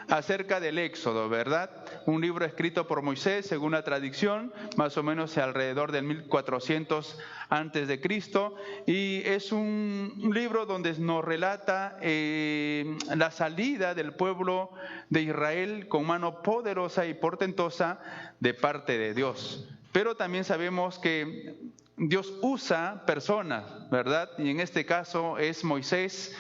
Acerca del Éxodo, ¿verdad? Un libro escrito por Moisés, según la tradición, más o menos alrededor del 1400 antes de Cristo, y es un libro donde nos relata la salida del pueblo de Israel con mano poderosa y portentosa de parte de Dios. Pero también sabemos que Dios usa personas, ¿verdad? Y en este caso es Moisés,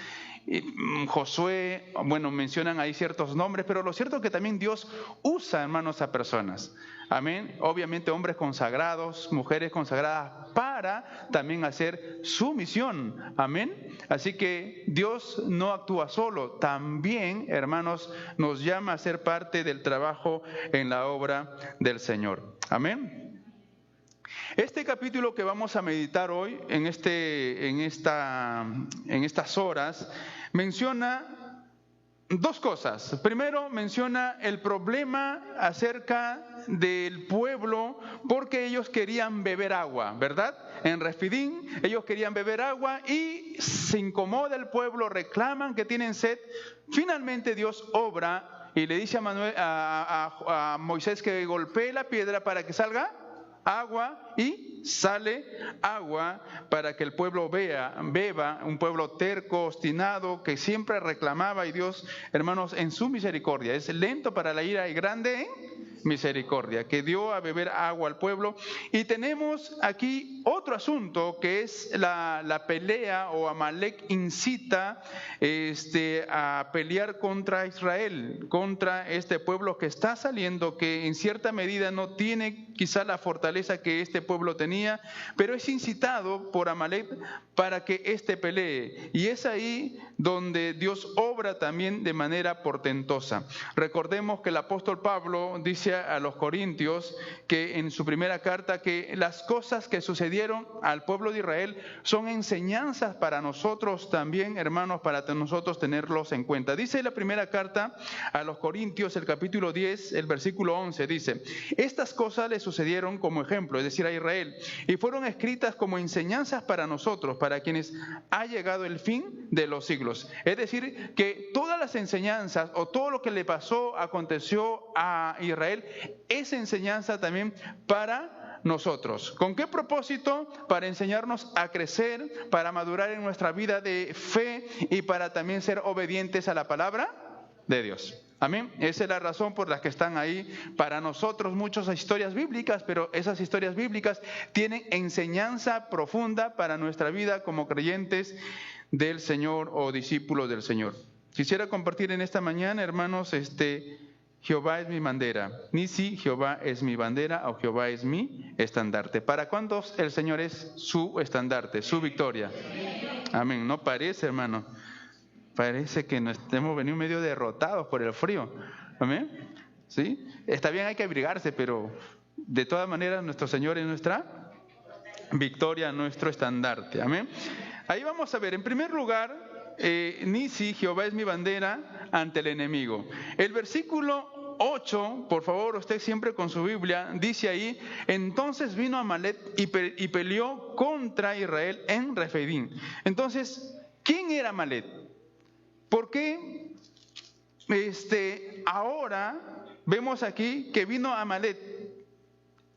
Josué, bueno, mencionan ahí ciertos nombres, pero lo cierto es que también Dios usa, hermanos, a personas. Amén. Obviamente hombres consagrados, mujeres consagradas, para también hacer su misión. Amén. Así que Dios no actúa solo, también, hermanos, nos llama a ser parte del trabajo en la obra del Señor. Amén. Este capítulo que vamos a meditar hoy, en estas horas, menciona dos cosas. Primero, menciona el problema acerca del pueblo porque ellos querían beber agua, ¿verdad? En Refidim, ellos querían beber agua y se incomoda el pueblo, reclaman que tienen sed. Finalmente Dios obra y le dice a Moisés que golpee la piedra para que salga agua, y sale agua para que el pueblo beba, un pueblo terco, obstinado, que siempre reclamaba, y Dios, hermanos, en su misericordia, es lento para la ira y grande en misericordia, que dio a beber agua al pueblo. Y tenemos aquí otro asunto, que es la pelea, o Amalek incita a pelear contra Israel, contra este pueblo que está saliendo, que en cierta medida no tiene quizá la fortaleza que este pueblo tenía, pero es incitado por Amalek para que éste pelee. Y es ahí donde Dios obra también de manera portentosa. Recordemos que el apóstol Pablo dice a los Corintios, que en su primera carta, que las cosas que sucedieron al pueblo de Israel son enseñanzas para nosotros también, hermanos, para nosotros tenerlos en cuenta. Dice la primera carta a los Corintios, el capítulo 10, el versículo 11, dice: estas cosas le sucedieron como ejemplo, es decir, a Israel, y fueron escritas como enseñanzas para nosotros, para quienes ha llegado el fin de los siglos. Es decir, que todas las enseñanzas, o todo lo que le pasó, aconteció a Israel, es enseñanza también para nosotros. ¿Con qué propósito? Para enseñarnos a crecer, para madurar en nuestra vida de fe y para también ser obedientes a la palabra de Dios. Amén. Esa es la razón por la que están ahí para nosotros muchas historias bíblicas, pero esas historias bíblicas tienen enseñanza profunda para nuestra vida como creyentes del Señor o discípulos del Señor. Quisiera compartir en esta mañana, hermanos, Jehová es mi bandera. Ni si Jehová es mi bandera o Jehová es mi estandarte. ¿Para cuántos el Señor es su estandarte, su victoria? Amén. No parece, hermano. Parece que nos hemos venido medio derrotados por el frío. Amén. ¿Sí? Está bien, hay que abrigarse, pero de todas maneras nuestro Señor es nuestra victoria, nuestro estandarte. Amén. Ahí vamos a ver, en primer lugar, Nisi, Jehová es mi bandera ante el enemigo. El versículo 8, por favor, usted siempre con su Biblia, dice ahí: entonces vino Amalek y peleó contra Israel en Refidim. Entonces, ¿quién era Amalek? ¿Por qué ahora vemos aquí que vino Amalek,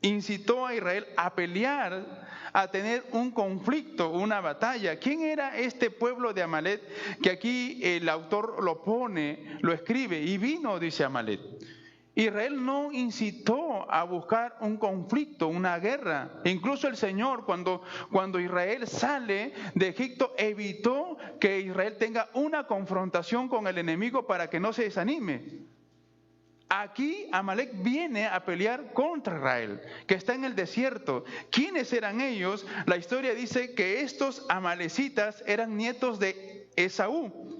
incitó a Israel a pelear, a tener un conflicto, una batalla? ¿Quién era este pueblo de Amalek? Que aquí el autor lo pone, lo escribe: y vino, dice Amalek. Israel no incitó a buscar un conflicto, una guerra. Incluso el Señor, cuando Israel sale de Egipto, evitó que Israel tenga una confrontación con el enemigo para que no se desanime. Aquí Amalek viene a pelear contra Israel, que está en el desierto. ¿Quiénes eran ellos? La historia dice que estos amalecitas eran nietos de Esaú.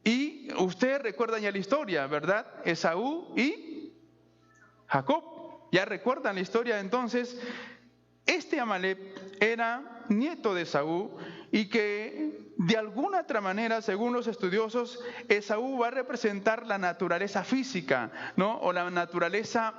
Y usted recuerda ya la historia, ¿verdad? Esaú y Jacob. Ya recuerdan la historia. Entonces, este Amalek era nieto de Esaú, y que de alguna otra manera, según los estudiosos, Esaú va a representar la naturaleza física, ¿no? O la naturaleza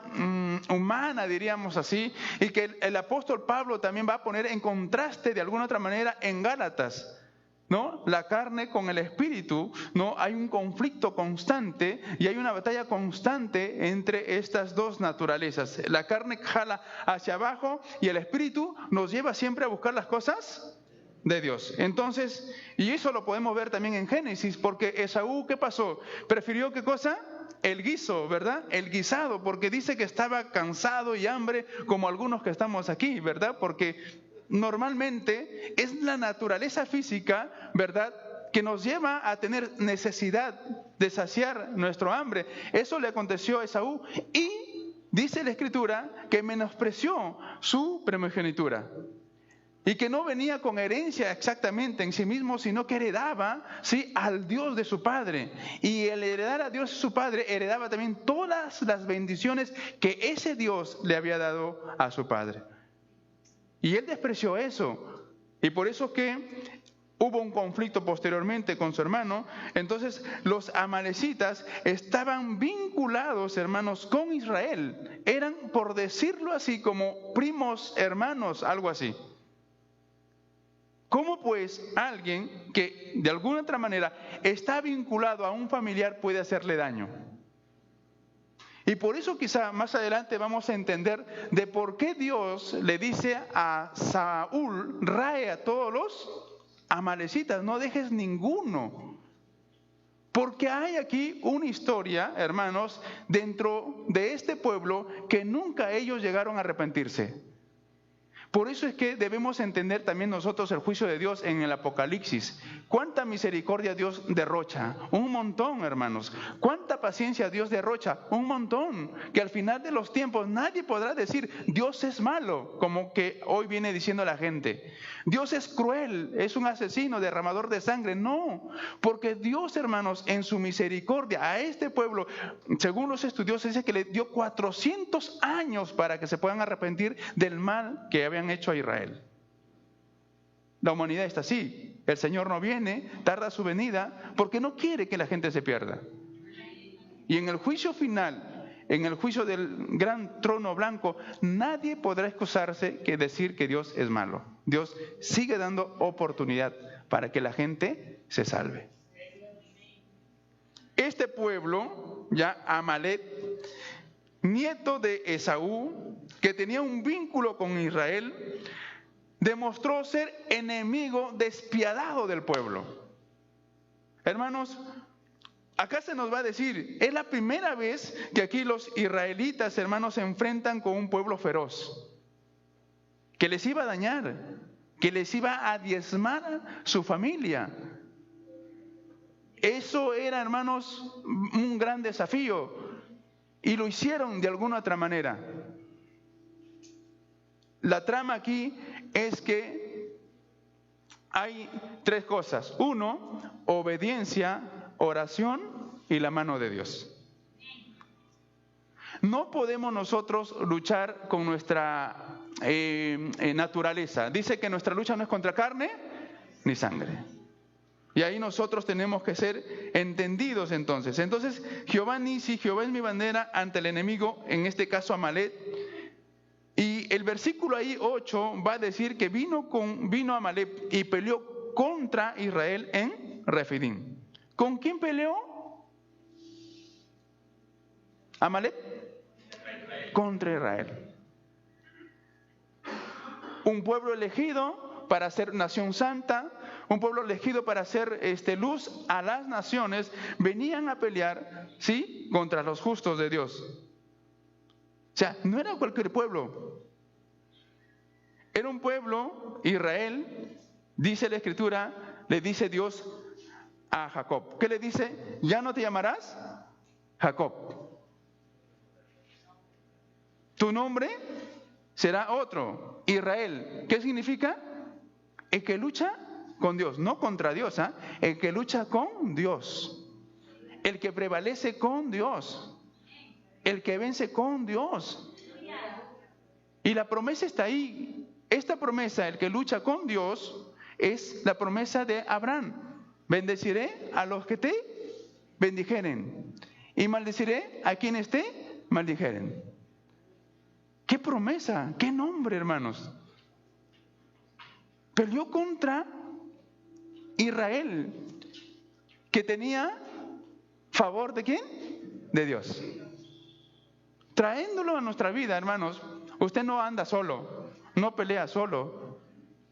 humana, diríamos así, y que el apóstol Pablo también va a poner en contraste de alguna otra manera en Gálatas. ¿no? La carne con el espíritu, ¿no? Hay un conflicto constante y hay una batalla constante entre estas dos naturalezas. La carne jala hacia abajo y el espíritu nos lleva siempre a buscar las cosas de Dios. Entonces, y eso lo podemos ver también en Génesis, porque Esaú, ¿qué pasó? Prefirió, ¿qué cosa? El guiso, ¿verdad? El guisado, porque dice que estaba cansado y hambre, como algunos que estamos aquí, ¿verdad? Porque normalmente es la naturaleza física, ¿verdad?, que nos lleva a tener necesidad de saciar nuestro hambre. Eso le aconteció a Esaú y dice la Escritura que menospreció su primogenitura y que no venía con herencia exactamente en sí mismo, sino que heredaba, ¿sí?, al Dios de su padre. Y el heredar a Dios de su padre heredaba también todas las bendiciones que ese Dios le había dado a su padre. Y él despreció eso. Y por eso que hubo un conflicto posteriormente con su hermano. Entonces los amalecitas estaban vinculados, hermanos, con Israel. Eran, por decirlo así, como primos hermanos, algo así. ¿Cómo pues alguien que de alguna otra manera está vinculado a un familiar puede hacerle daño? Y por eso quizá más adelante vamos a entender de por qué Dios le dice a Saúl: rae a todos los amalecitas, no dejes ninguno. Porque hay aquí una historia, hermanos, dentro de este pueblo que nunca ellos llegaron a arrepentirse. Por eso es que debemos entender también nosotros el juicio de Dios en el Apocalipsis. ¿Cuánta misericordia Dios derrocha? Un montón, hermanos. ¿Cuánta paciencia Dios derrocha? Un montón. Que al final de los tiempos nadie podrá decir Dios es malo, como que hoy viene diciendo la gente. Dios es cruel, es un asesino, derramador de sangre. No, porque Dios, hermanos, en su misericordia a este pueblo, según los estudiosos, dice que le dio 400 años para que se puedan arrepentir del mal que habían hecho a Israel. La humanidad está así. El Señor no viene, tarda su venida, porque no quiere que la gente se pierda. Y en el juicio final, en el juicio del gran trono blanco, nadie podrá excusarse que decir que Dios es malo. Dios sigue dando oportunidad para que la gente se salve. Este pueblo, ya Amalek, nieto de Esaú, que tenía un vínculo con Israel, demostró ser enemigo despiadado del pueblo. Hermanos, acá se nos va a decir, es la primera vez que aquí los israelitas, hermanos, se enfrentan con un pueblo feroz, que les iba a dañar, que les iba a diezmar su familia. Eso era, hermanos, un gran desafío. Y lo hicieron de alguna otra manera. La trama aquí es que hay tres cosas. Uno, obediencia, oración y la mano de Dios. No podemos nosotros luchar con nuestra naturaleza. Dice que nuestra lucha no es contra carne ni sangre. Y ahí nosotros tenemos que ser entendidos entonces. Entonces, Jehová Nisi, Jehová es mi bandera ante el enemigo, en este caso Amalek. Y el versículo ahí 8 va a decir que vino Amalek y peleó contra Israel en Refidim. ¿Con quién peleó? Amalek. Contra Israel. Un pueblo elegido para ser nación santa, un pueblo elegido para hacer luz a las naciones, venían a pelear, ¿sí?, contra los justos de Dios. O sea, no era cualquier pueblo. Era un pueblo, Israel, dice la Escritura, le dice Dios a Jacob. ¿Qué le dice? Ya no te llamarás Jacob. Tu nombre será otro, Israel. ¿Qué significa? El que lucha con Dios, no contra Dios, ¿eh? El que lucha con Dios, el que prevalece con Dios, el que vence con Dios. Y la promesa está ahí. Esta promesa, el que lucha con Dios, es la promesa de Abraham. Bendeciré a los que te bendijeren y maldeciré a quienes te maldijeren. ¡Qué promesa! ¡Qué nombre, hermanos! Peleó contra Israel, que tenía favor ¿de quién? De Dios. Traéndolo a nuestra vida, hermanos, usted no anda solo, no pelea solo.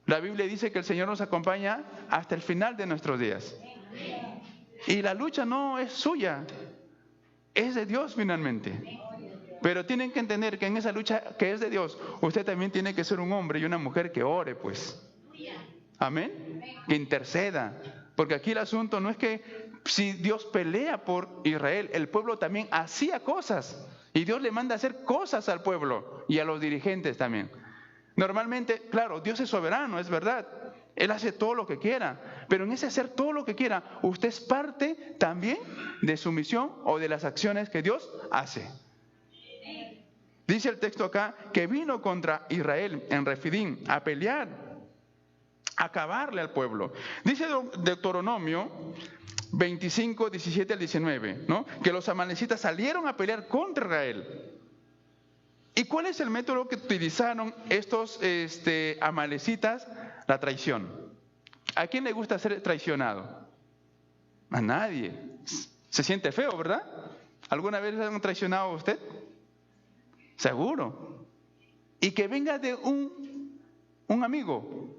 La Biblia dice que el Señor nos acompaña hasta el final de nuestros días. Y la lucha no es suya, es de Dios finalmente. Pero tienen que entender que en esa lucha que es de Dios, usted también tiene que ser un hombre y una mujer que ore, pues. Amén. Que interceda. Porque aquí el asunto no es que si Dios pelea por Israel, el pueblo también hacía cosas. Y Dios le manda a hacer cosas al pueblo y a los dirigentes también. Normalmente, claro, Dios es soberano, es verdad. Él hace todo lo que quiera. Pero en ese hacer todo lo que quiera, usted es parte también de su misión o de las acciones que Dios hace. Dice el texto acá que vino contra Israel en Refidim a pelear, a acabarle al pueblo. Dice Deuteronomio 25, 17 al 19, ¿no? Que los amalecitas salieron a pelear contra Israel. ¿Y cuál es el método que utilizaron estos amalecitas? La traición. ¿A quién le gusta ser traicionado? A nadie. Se siente feo, ¿verdad? ¿Alguna vez han traicionado a usted? Seguro. Y que venga de un amigo,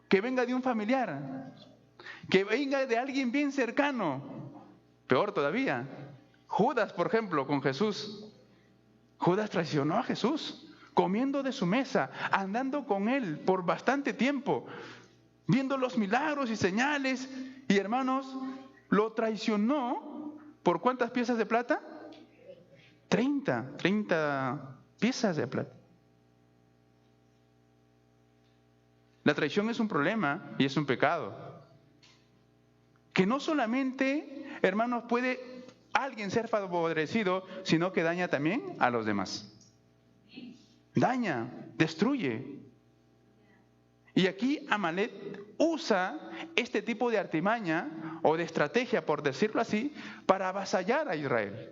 que venga de un familiar, que venga de alguien bien cercano. Peor todavía, Judas, por ejemplo, con Jesús. Judas traicionó a Jesús, comiendo de su mesa, andando con él por bastante tiempo, viendo los milagros y señales. Y hermanos, lo traicionó ¿por cuántas piezas de plata? 30 piezas de plata. La traición es un problema y es un pecado. Que no solamente, hermanos, puede alguien ser favorecido, sino que daña también a los demás. Daña, destruye. Y aquí Amalek usa este tipo de artimaña o de estrategia, por decirlo así, para avasallar a Israel.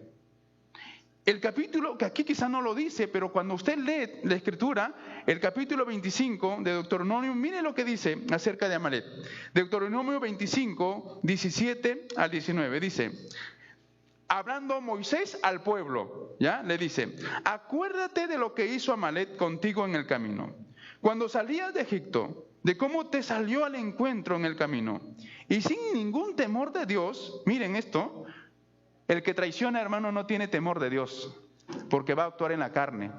El capítulo, que aquí quizá no lo dice, pero cuando usted lee la Escritura, el capítulo 25 de Deuteronomio, mire lo que dice acerca de Amalek. Deuteronomio 25, 17 al 19, dice, hablando Moisés al pueblo, ¿ya? Le dice, acuérdate de lo que hizo Amalek contigo en el camino, cuando salías de Egipto, de cómo te salió al encuentro en el camino, y sin ningún temor de Dios, miren esto, el que traiciona, hermano, no tiene temor de Dios, porque va a actuar en la carne,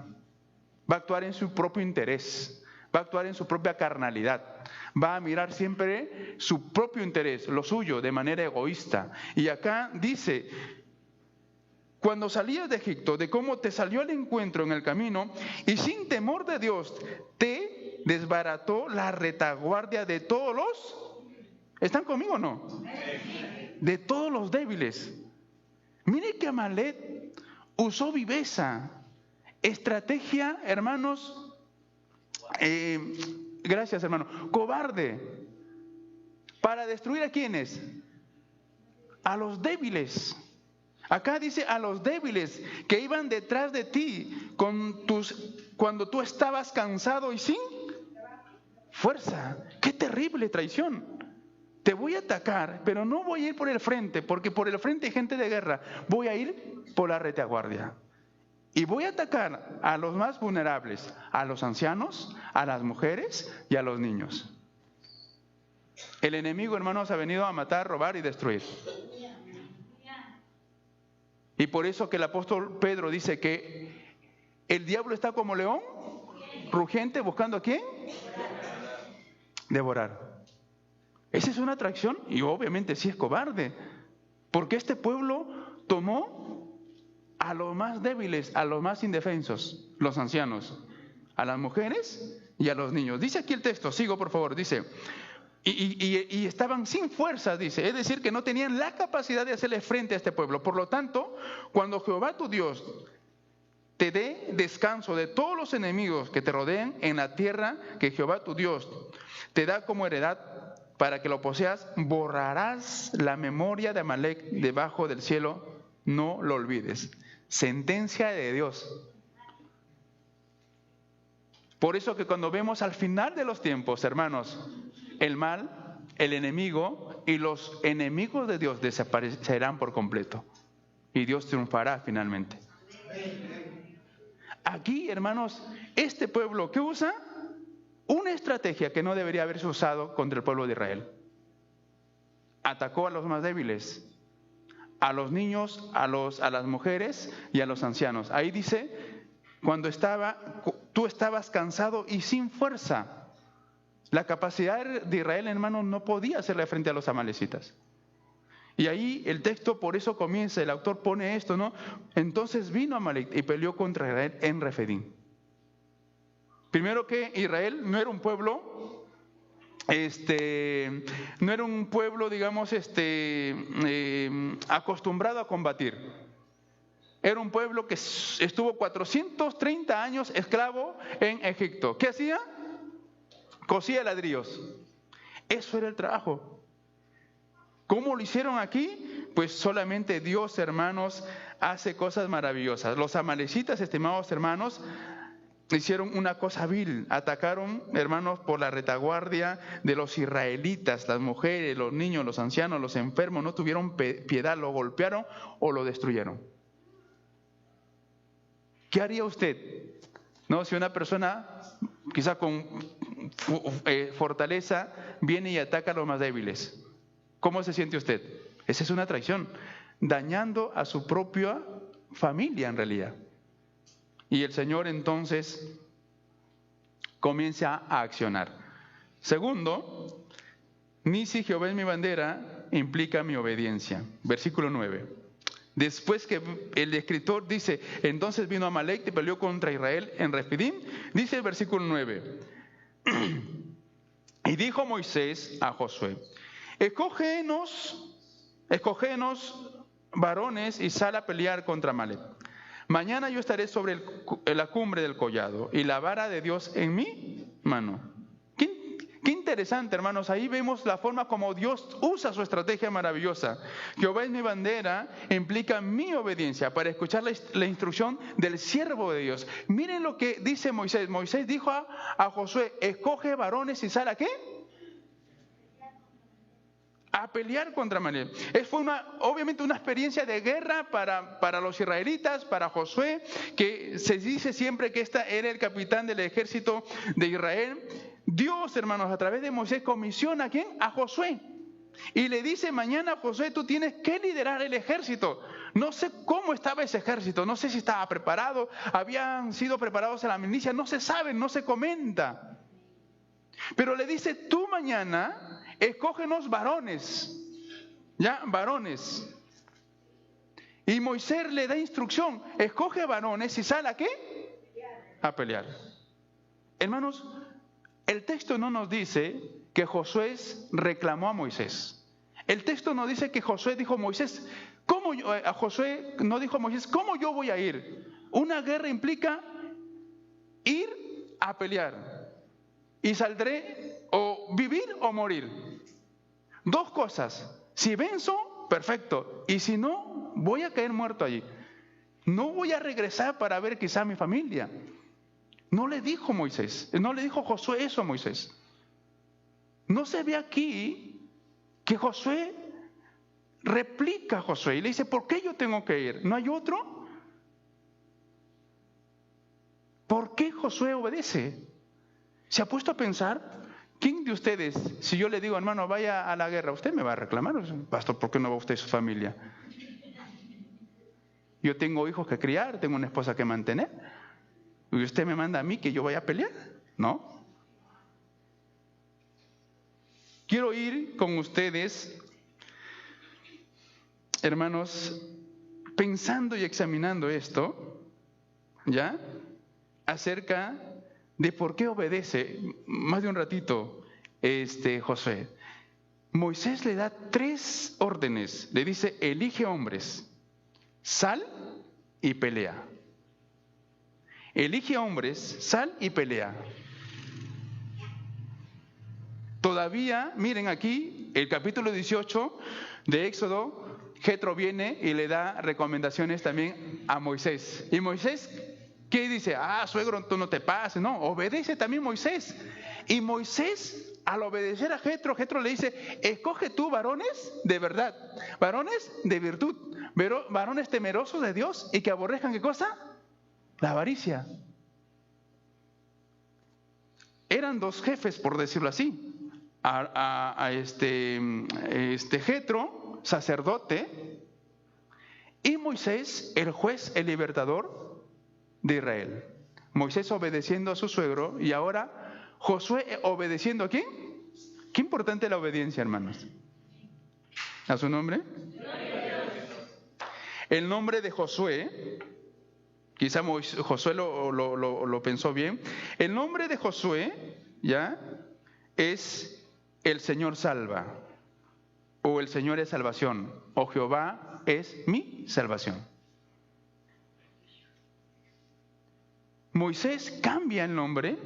va a actuar en su propio interés, va a actuar en su propia carnalidad, va a mirar siempre su propio interés, lo suyo, de manera egoísta. Y acá dice, cuando salías de Egipto, de cómo te salió al encuentro en el camino, y sin temor de Dios, te desbarató la retaguardia de todos los... ¿Están conmigo o no? De todos los débiles. Mire que Amalek usó viveza, estrategia, hermanos, gracias hermano, cobarde, para destruir a ¿quiénes? A los débiles. Acá dice a los débiles que iban detrás de ti cuando tú estabas cansado y sin fuerza. ¡Qué terrible traición! Te voy a atacar, pero no voy a ir por el frente, porque por el frente hay gente de guerra. Voy a ir por la retaguardia. Y voy a atacar a los más vulnerables, a los ancianos, a las mujeres y a los niños. El enemigo, hermanos, ha venido a matar, robar y destruir. Y por eso que el apóstol Pedro dice que el diablo está como león, rugiente, buscando ¿a quién? Devorar. Esa es una atracción y obviamente sí es cobarde, porque este pueblo tomó a los más débiles, a los más indefensos, los ancianos, a las mujeres y a los niños. Dice aquí el texto, sigo por favor, dice, y estaban sin fuerzas, dice, es decir, que no tenían la capacidad de hacerle frente a este pueblo. Por lo tanto, cuando Jehová tu Dios te dé descanso de todos los enemigos que te rodean en la tierra que Jehová tu Dios te da como heredad, para que lo poseas, borrarás la memoria de Amalek debajo del cielo, no lo olvides. Sentencia de Dios. Por eso que cuando vemos al final de los tiempos, hermanos, el mal el enemigo y los enemigos de Dios desaparecerán por completo. Y Dios triunfará finalmente. Aquí, hermanos, este pueblo que usa una estrategia que no debería haberse usado contra el pueblo de Israel. Atacó a los más débiles, a los niños, a las mujeres y a los ancianos. Ahí dice, cuando tú estabas cansado y sin fuerza. La capacidad de Israel, hermanos, no podía hacerle frente a los amalecitas. Y ahí el texto por eso comienza, el autor pone esto, ¿no? Entonces vino Amalek y peleó contra Israel en Refidim. Primero que Israel no era un pueblo, digamos, acostumbrado a combatir. Era un pueblo que estuvo 430 años esclavo en Egipto. ¿Qué hacía? Cosía ladrillos. Eso era el trabajo. ¿Cómo lo hicieron aquí? Pues solamente Dios, hermanos, hace cosas maravillosas. Los amalecitas, estimados hermanos, hicieron una cosa vil. Atacaron, hermanos, por la retaguardia de los israelitas. Las mujeres, los niños, los ancianos, los enfermos no tuvieron piedad, lo golpearon o lo destruyeron. ¿Qué haría usted? ¿No? Si una persona, quizá con fortaleza, viene y ataca a los más débiles. ¿Cómo se siente usted? Esa es una traición, dañando a su propia familia en realidad. Y el Señor entonces comienza a accionar. Segundo, Nisi, Jehová es mi bandera, implica mi obediencia. Versículo 9. Después que el escritor dice, entonces vino Amalek y peleó contra Israel en Refidim, dice el versículo 9. Y dijo Moisés a Josué, escógenos varones y sal a pelear contra Amalek. Mañana yo estaré sobre la cumbre del collado y la vara de Dios en mi mano. Qué interesante, hermanos. Ahí vemos la forma como Dios usa su estrategia maravillosa. Jehová es mi bandera implica mi obediencia para escuchar la instrucción del siervo de Dios. Miren lo que dice Moisés. Moisés dijo a Josué, escoge varones y sal a ¿qué? A pelear contra Amalek. Fue obviamente una experiencia de guerra para los israelitas, para Josué, que se dice siempre que era el capitán del ejército de Israel. Dios, hermanos, a través de Moisés comisiona ¿a quién? A Josué. Y le dice, mañana Josué, tú tienes que liderar el ejército. No sé cómo estaba ese ejército, no sé si estaba preparado, habían sido preparados en la milicia, no se sabe, no se comenta. Pero le dice, tú mañana escógenos varones, ¿ya? Varones. Y Moisés le da instrucción, escoge varones y sal a ¿qué? A pelear. Hermanos, el texto no nos dice que Josué reclamó a Moisés. El texto nos dice que Josué dijo a Moisés, Josué no dijo a Moisés, ¿cómo yo voy a ir? Una guerra implica ir a pelear. Y saldré o vivir o morir. Dos cosas. Si venzo, perfecto. Y si no, voy a caer muerto allí. No voy a regresar para ver quizá a mi familia. No le dijo Josué eso a Moisés. No se ve aquí que Josué replica a Josué y le dice, ¿por qué yo tengo que ir? ¿No hay otro? ¿Por qué Josué obedece? ¿Se ha puesto a pensar? ¿Quién de ustedes, si yo le digo, hermano, vaya a la guerra, usted me va a reclamar? Pastor, ¿por qué no va usted y su familia? Yo tengo hijos que criar, tengo una esposa que mantener. ¿Y usted me manda a mí que yo vaya a pelear? ¿No? Quiero ir con ustedes, hermanos, pensando y examinando esto, ¿ya? Acerca de por qué obedece, más de un ratito, Josué. Moisés le da 3 órdenes. Le dice, elige hombres, sal y pelea. Elige hombres, sal y pelea. Todavía, miren aquí, el capítulo 18 de Éxodo, Jetro viene y le da recomendaciones también a Moisés. Y Moisés, ¿qué dice? Suegro, tú no te pases. No, obedece también Moisés. Y Moisés al obedecer a Jetro, Jetro le dice, escoge tú varones de verdad, varones de virtud, varones temerosos de Dios y que aborrezcan, ¿qué cosa? La avaricia. Eran dos jefes, por decirlo así. Jetro, sacerdote, y Moisés, el juez, el libertador de Israel. Moisés obedeciendo a su suegro y ahora Josué obedeciendo ¿a quién? Qué importante la obediencia, hermanos. ¿A su nombre? El nombre de Josué, quizá Josué lo pensó bien. El nombre de Josué, ¿ya? Es el Señor salva, o el Señor es salvación, o Jehová es mi salvación. Moisés cambia el nombre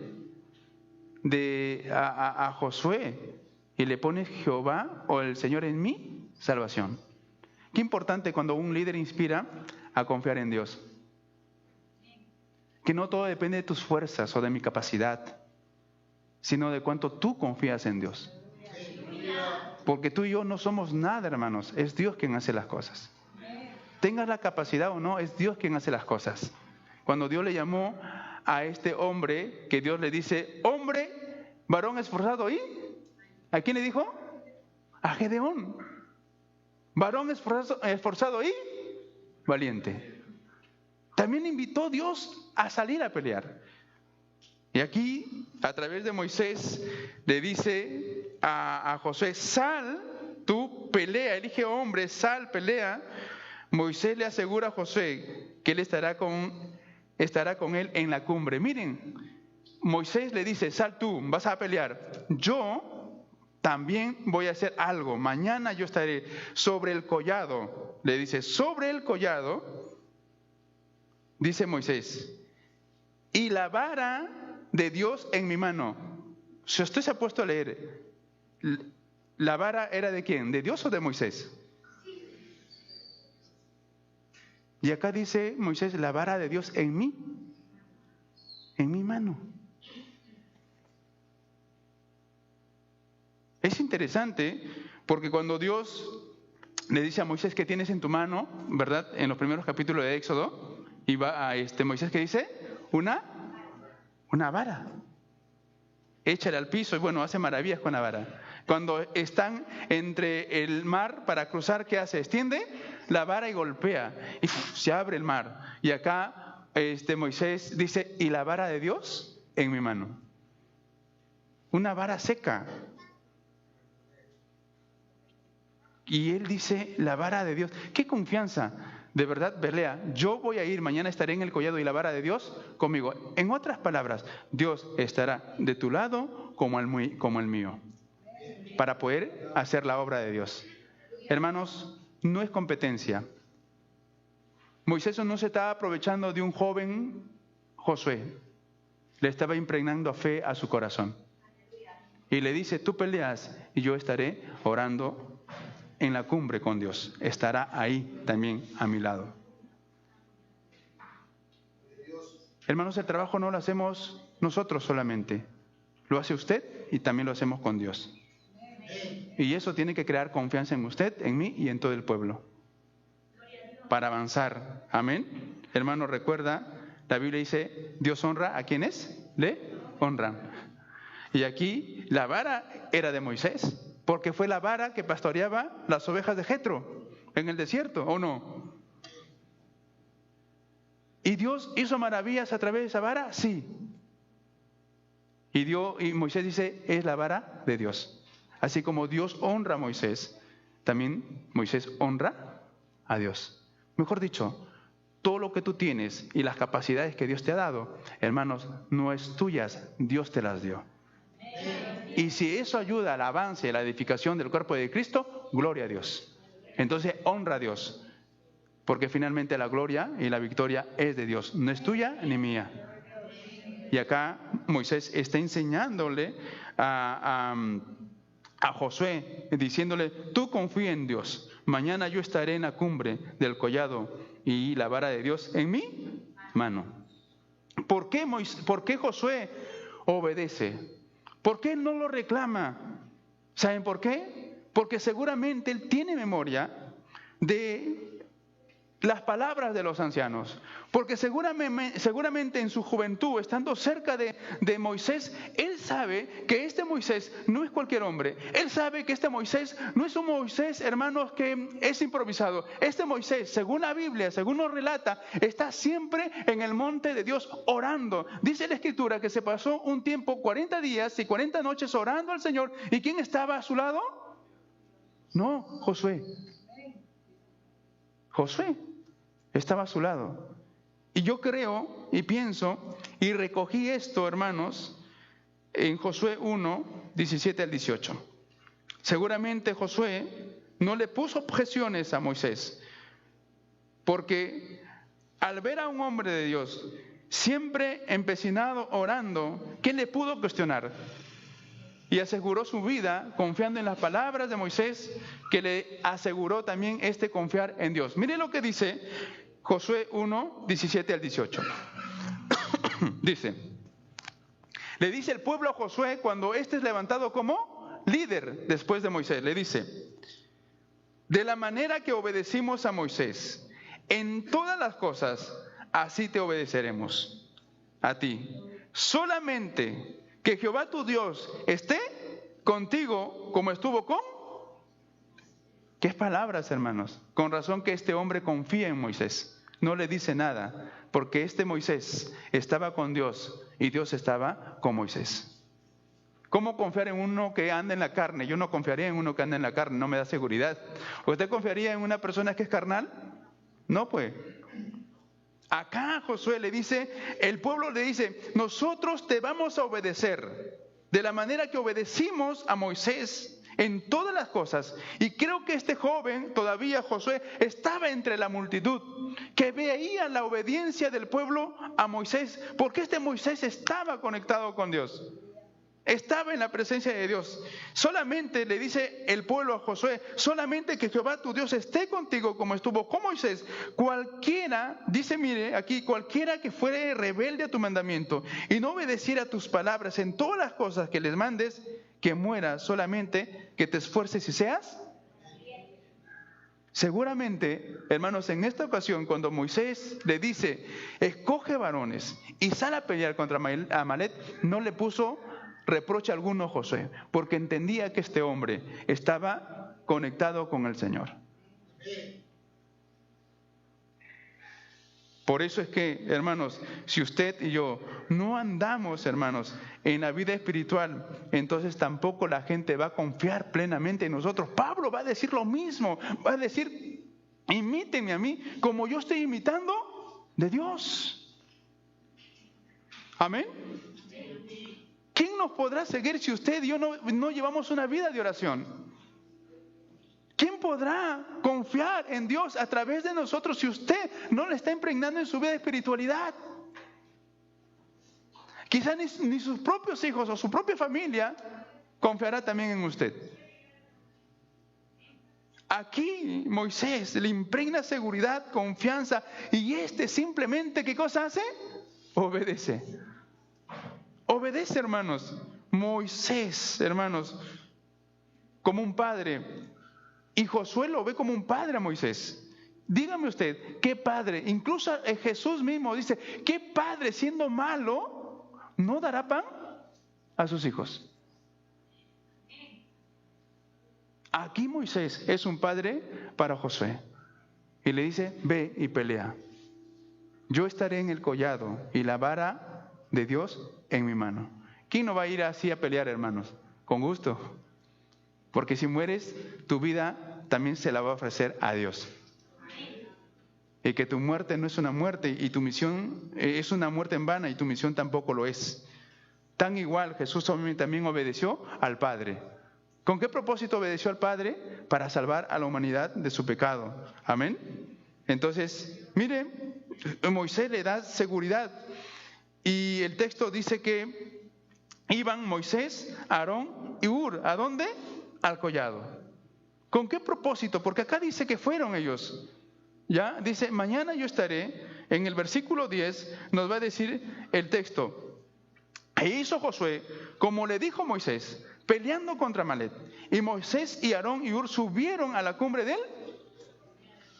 a Josué y le pone Jehová o el Señor es mi salvación. Qué importante cuando un líder inspira a confiar en Dios. Que no todo depende de tus fuerzas o de mi capacidad, sino de cuánto tú confías en Dios. Porque tú y yo no somos nada, hermanos. Es Dios quien hace las cosas. Tengas la capacidad o no, es Dios quien hace las cosas. Cuando Dios le llamó a este hombre, que Dios le dice, hombre, varón esforzado, ¿y? ¿A quién le dijo? A Gedeón. Varón esforzado y valiente. También invitó Dios a salir a pelear. Y aquí, a través de Moisés, le dice a Josué, sal, tú pelea, elige hombre, sal, pelea. Moisés le asegura a Josué que él estará con él en la cumbre. Miren, Moisés le dice, sal tú, vas a pelear. Yo también voy a hacer algo. Mañana yo estaré sobre el collado. Le dice, sobre el collado, dice Moisés, y la vara de Dios en mi mano. Si usted se ha puesto a leer, ¿la vara era de quién? ¿De Dios o de Moisés? Y acá dice Moisés, la vara de Dios en mí, en mi mano. Es interesante porque cuando Dios le dice a Moisés, ¿qué tienes en tu mano? ¿Verdad? En los primeros capítulos de Éxodo, y va a Moisés, ¿qué dice? Una vara. Échale al piso y bueno, hace maravillas con la vara. Cuando están entre el mar para cruzar, ¿qué hace? Extiende la vara y golpea y se abre el mar. Y acá Moisés dice, y la vara de Dios en mi mano. Una vara seca. Y él dice, la vara de Dios. ¡Qué confianza! De verdad, pelea. Yo voy a ir, mañana estaré en el collado y la vara de Dios conmigo. En otras palabras, Dios estará de tu lado como el mío, para poder hacer la obra de Dios. Hermanos, no es competencia. Moisés no se estaba aprovechando de un joven Josué. Le estaba impregnando fe a su corazón. Y le dice, tú peleas y yo estaré orando en la cumbre con Dios. Estará ahí también a mi lado. Hermanos, el trabajo no lo hacemos nosotros solamente. Lo hace usted y también lo hacemos con Dios. Y eso tiene que crear confianza en usted, en mí y en todo el pueblo. Para avanzar. Amén. Hermano, recuerda, la Biblia dice, Dios honra a quienes le honran. Y aquí la vara era de Moisés, porque fue la vara que pastoreaba las ovejas de Jetro en el desierto, ¿o no? ¿Y Dios hizo maravillas a través de esa vara? Sí. Y Moisés dice, es la vara de Dios. Así como Dios honra a Moisés, también Moisés honra a Dios. Mejor dicho, todo lo que tú tienes y las capacidades que Dios te ha dado, hermanos, no es tuyas, Dios te las dio. Y si eso ayuda al avance y a la edificación del cuerpo de Cristo, gloria a Dios. Entonces honra a Dios, porque finalmente la gloria y la victoria es de Dios, no es tuya ni mía. Y acá Moisés está enseñándole a Josué, diciéndole, tú confía en Dios, mañana yo estaré en la cumbre del collado y la vara de Dios en mi mano. ¿Por qué Josué obedece? ¿Por qué él no lo reclama? ¿Saben por qué? Porque seguramente él tiene memoria de las palabras de los ancianos. Porque seguramente en su juventud, estando cerca de Moisés, él sabe que este Moisés no es cualquier hombre. Él sabe que este Moisés no es un Moisés, hermanos, que es improvisado. Este Moisés, según la Biblia, según nos relata, está siempre en el monte de Dios orando. Dice la Escritura que se pasó un tiempo, 40 días y 40 noches orando al Señor. ¿Y quién estaba a su lado? No, Josué. Josué estaba a su lado. Y yo creo y pienso y recogí esto, hermanos, en Josué 1, 17 al 18. Seguramente Josué no le puso objeciones a Moisés, porque al ver a un hombre de Dios siempre empecinado orando, ¿qué le pudo cuestionar? Y aseguró su vida confiando en las palabras de Moisés, que le aseguró también confiar en Dios. Mire lo que dice Josué 1, 17 al 18. Dice, le dice el pueblo a Josué cuando es levantado como líder después de Moisés. Le dice, de la manera que obedecimos a Moisés, en todas las cosas, así te obedeceremos a ti. Solamente que Jehová tu Dios esté contigo como estuvo con... ¿Qué palabras, hermanos? Con razón que este hombre confía en Moisés. No le dice nada, porque este Moisés estaba con Dios y Dios estaba con Moisés. ¿Cómo confiar en uno que anda en la carne? Yo no confiaría en uno que anda en la carne, no me da seguridad. ¿Usted confiaría en una persona que es carnal? No, pues. Acá Josué le dice, el pueblo le dice, nosotros te vamos a obedecer de la manera que obedecimos a Moisés en todas las cosas. Y creo que este joven, todavía Josué, estaba entre la multitud que veía la obediencia del pueblo a Moisés, porque este Moisés estaba conectado con Dios. Estaba en la presencia de Dios. Solamente le dice el pueblo a Josué, solamente que Jehová tu Dios esté contigo como estuvo con Moisés. Cualquiera, dice, mire aquí, cualquiera que fuere rebelde a tu mandamiento y no obedeciera tus palabras en todas las cosas que les mandes, que muera. Solamente que te esfuerces y seas. Seguramente, hermanos, en esta ocasión, cuando Moisés le dice, escoge varones y sal a pelear contra Amalek, no le puso reproche alguno a Josué, porque entendía que este hombre estaba conectado con el Señor. Por eso es que, hermanos, si usted y yo no andamos, hermanos, en la vida espiritual, entonces tampoco la gente va a confiar plenamente en nosotros. Pablo va a decir lo mismo, va a decir, imítenme a mí como yo estoy imitando de Dios. Amén. ¿Quién nos podrá seguir si usted y yo no llevamos una vida de oración? ¿Quién podrá confiar en Dios a través de nosotros si usted no le está impregnando en su vida de espiritualidad? Quizá ni sus propios hijos o su propia familia confiará también en usted. Aquí Moisés le impregna seguridad, confianza, y simplemente, ¿qué cosa hace? Obedece. Obedece, hermanos. Moisés, hermanos, como un padre. Y Josué lo ve como un padre a Moisés. Dígame usted, ¿qué padre? Incluso Jesús mismo dice, ¿qué padre siendo malo no dará pan a sus hijos? Aquí Moisés es un padre para Josué. Y le dice, ve y pelea. Yo estaré en el collado y la vara de Dios en mi mano. ¿Quién no va a ir así a pelear, hermanos? Con gusto. Porque si mueres, tu vida también se la va a ofrecer a Dios. Y que tu muerte no es una muerte y tu misión es una muerte en vana y tu misión tampoco lo es. Tan igual Jesús también obedeció al Padre. ¿Con qué propósito obedeció al Padre? Para salvar a la humanidad de su pecado. Amén. Entonces, mire, Moisés le da seguridad. Y el texto dice que iban Moisés, Aarón y Hur. ¿A dónde? Al collado. ¿Con qué propósito? Porque acá dice que fueron ellos. Ya, dice, mañana yo estaré, en el versículo 10 nos va a decir el texto, E hizo Josué como le dijo Moisés, peleando contra Amalec. Y Moisés y Aarón y Hur subieron a la cumbre de él.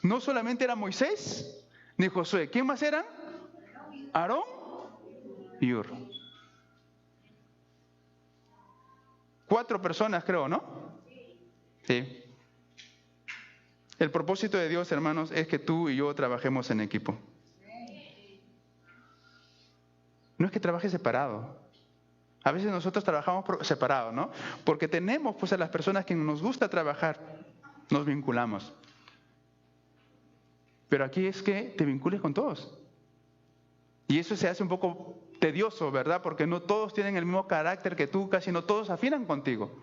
No solamente era Moisés ni Josué. ¿Quién más eran? Aarón y Hur. 4 personas creo, ¿no? Sí. El propósito de Dios, hermanos, es que tú y yo trabajemos en equipo. No es que trabajes separado. A veces nosotros trabajamos separados, ¿no? Porque tenemos pues a las personas que nos gusta trabajar, nos vinculamos. Pero aquí es que te vincules con todos. Y eso se hace un poco tedioso, ¿verdad? Porque no todos tienen el mismo carácter que tú, casi no todos afinan contigo.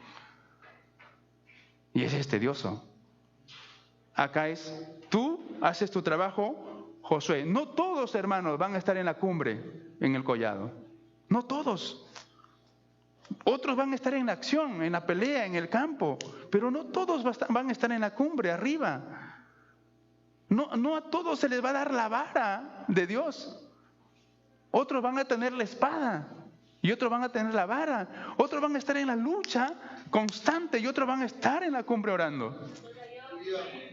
Y ese es tedioso. Acá es, tú haces tu trabajo, Josué. No todos, hermanos, van a estar en la cumbre, en el collado. No todos. Otros van a estar en la acción, en la pelea, en el campo. Pero no todos van a estar en la cumbre, arriba. No a todos se les va a dar la vara de Dios. Otros van a tener la espada y otros van a tener la vara. Otros van a estar en la lucha constante y otros van a estar en la cumbre orando.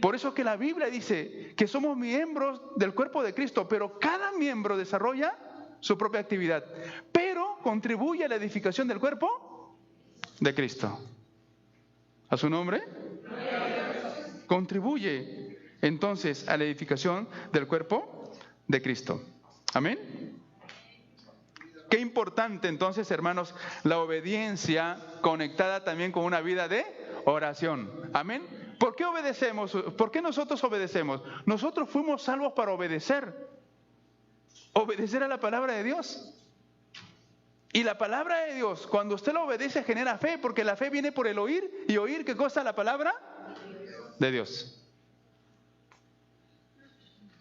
Por eso que la Biblia dice que somos miembros del cuerpo de Cristo, pero cada miembro desarrolla su propia actividad, pero contribuye a la edificación del cuerpo de Cristo. ¿A su nombre? Contribuye entonces a la edificación del cuerpo de Cristo. Amén. Qué importante entonces, hermanos, la obediencia conectada también con una vida de oración. Amén. ¿Por qué obedecemos? ¿Por qué nosotros obedecemos? Nosotros fuimos salvos para obedecer. Obedecer a la palabra de Dios. Y la palabra de Dios, cuando usted la obedece, genera fe, porque la fe viene por el oír. ¿Y oír qué cosa? La palabra de Dios.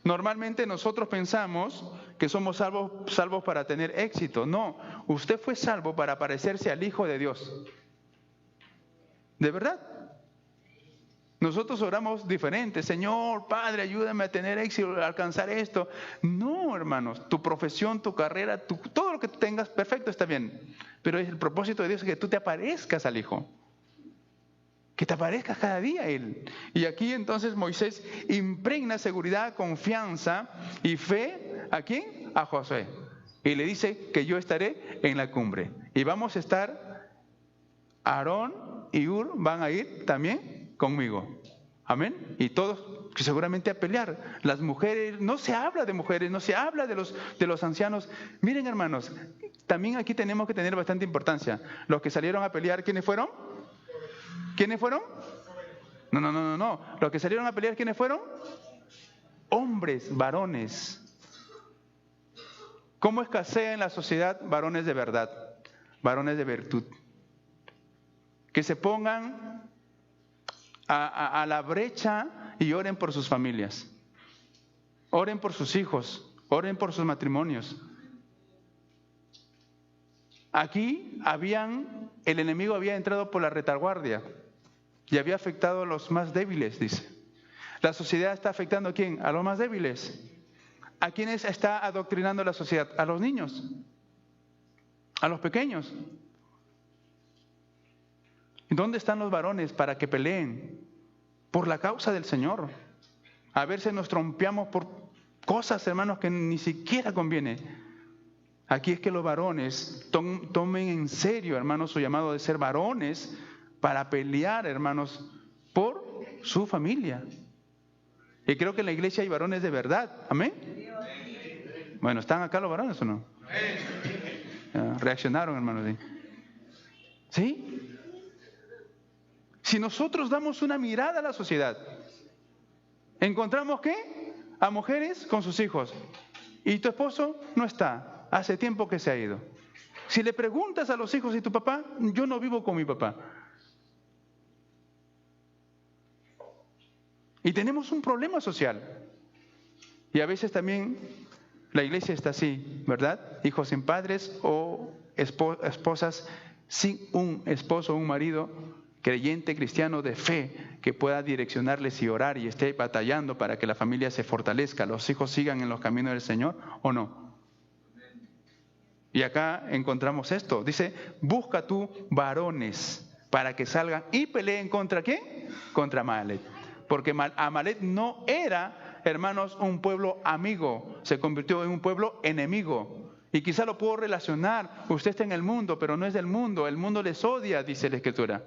Normalmente nosotros pensamos que somos salvos para tener éxito. No, usted fue salvo para parecerse al Hijo de Dios. ¿De verdad? Nosotros oramos diferente. Señor, Padre, ayúdame a tener éxito, a alcanzar esto. No, hermanos, tu profesión, tu carrera, todo lo que tú tengas, perfecto, está bien. Pero el propósito de Dios es que tú te aparezcas al Hijo. Que te aparezca cada día Él. Y aquí entonces Moisés impregna seguridad, confianza y fe. ¿A quién? A Josué. Y le dice que yo estaré en la cumbre. Y vamos a estar, Aarón y Hur van a ir también conmigo. Amén. Y todos que seguramente a pelear. Las mujeres, no se habla de mujeres, no se habla de los ancianos. Miren, hermanos, también aquí tenemos que tener bastante importancia. Los que salieron a pelear, ¿quiénes fueron? ¿Quiénes fueron? No. Los que salieron a pelear, ¿quiénes fueron? Hombres, varones. ¿Cómo escasea en la sociedad varones de verdad? Varones de virtud. Que se pongan a la brecha y oren por sus familias. Oren por sus hijos. Oren por sus matrimonios. Aquí el enemigo había entrado por la retaguardia y había afectado a los más débiles, dice. La sociedad está afectando ¿a quién? A los más débiles. ¿A quiénes está adoctrinando la sociedad? A los niños, a los pequeños. ¿Dónde están los varones para que peleen por la causa del Señor? A veces nos trompeamos por cosas, hermanos, que ni siquiera conviene. Aquí es que los varones tomen en serio, hermanos, su llamado de ser varones para pelear, hermanos, por su familia. Y creo que en la iglesia hay varones de verdad. ¿Amén? Bueno, ¿están acá los varones o no? Reaccionaron, hermanos. ¿Sí? Si nosotros damos una mirada a la sociedad, encontramos ¿qué? A mujeres con sus hijos. Y tu esposo no está. Hace tiempo que se ha ido. Si le preguntas a los hijos y tu papá, yo no vivo con mi papá. Y tenemos un problema social. Y a veces también la iglesia está así, ¿verdad? Hijos sin padres o esposas sin un esposo o un marido creyente, cristiano de fe, que pueda direccionarles y orar y esté batallando para que la familia se fortalezca, los hijos sigan en los caminos del Señor, ¿o no? Y acá encontramos esto. Dice, busca tú varones para que salgan y peleen ¿contra quién? Contra Amalek. Porque Amalek no era, hermanos, un pueblo amigo. Se convirtió en un pueblo enemigo. Y quizá lo puedo relacionar. Usted está en el mundo, pero no es del mundo. El mundo les odia, dice la Escritura.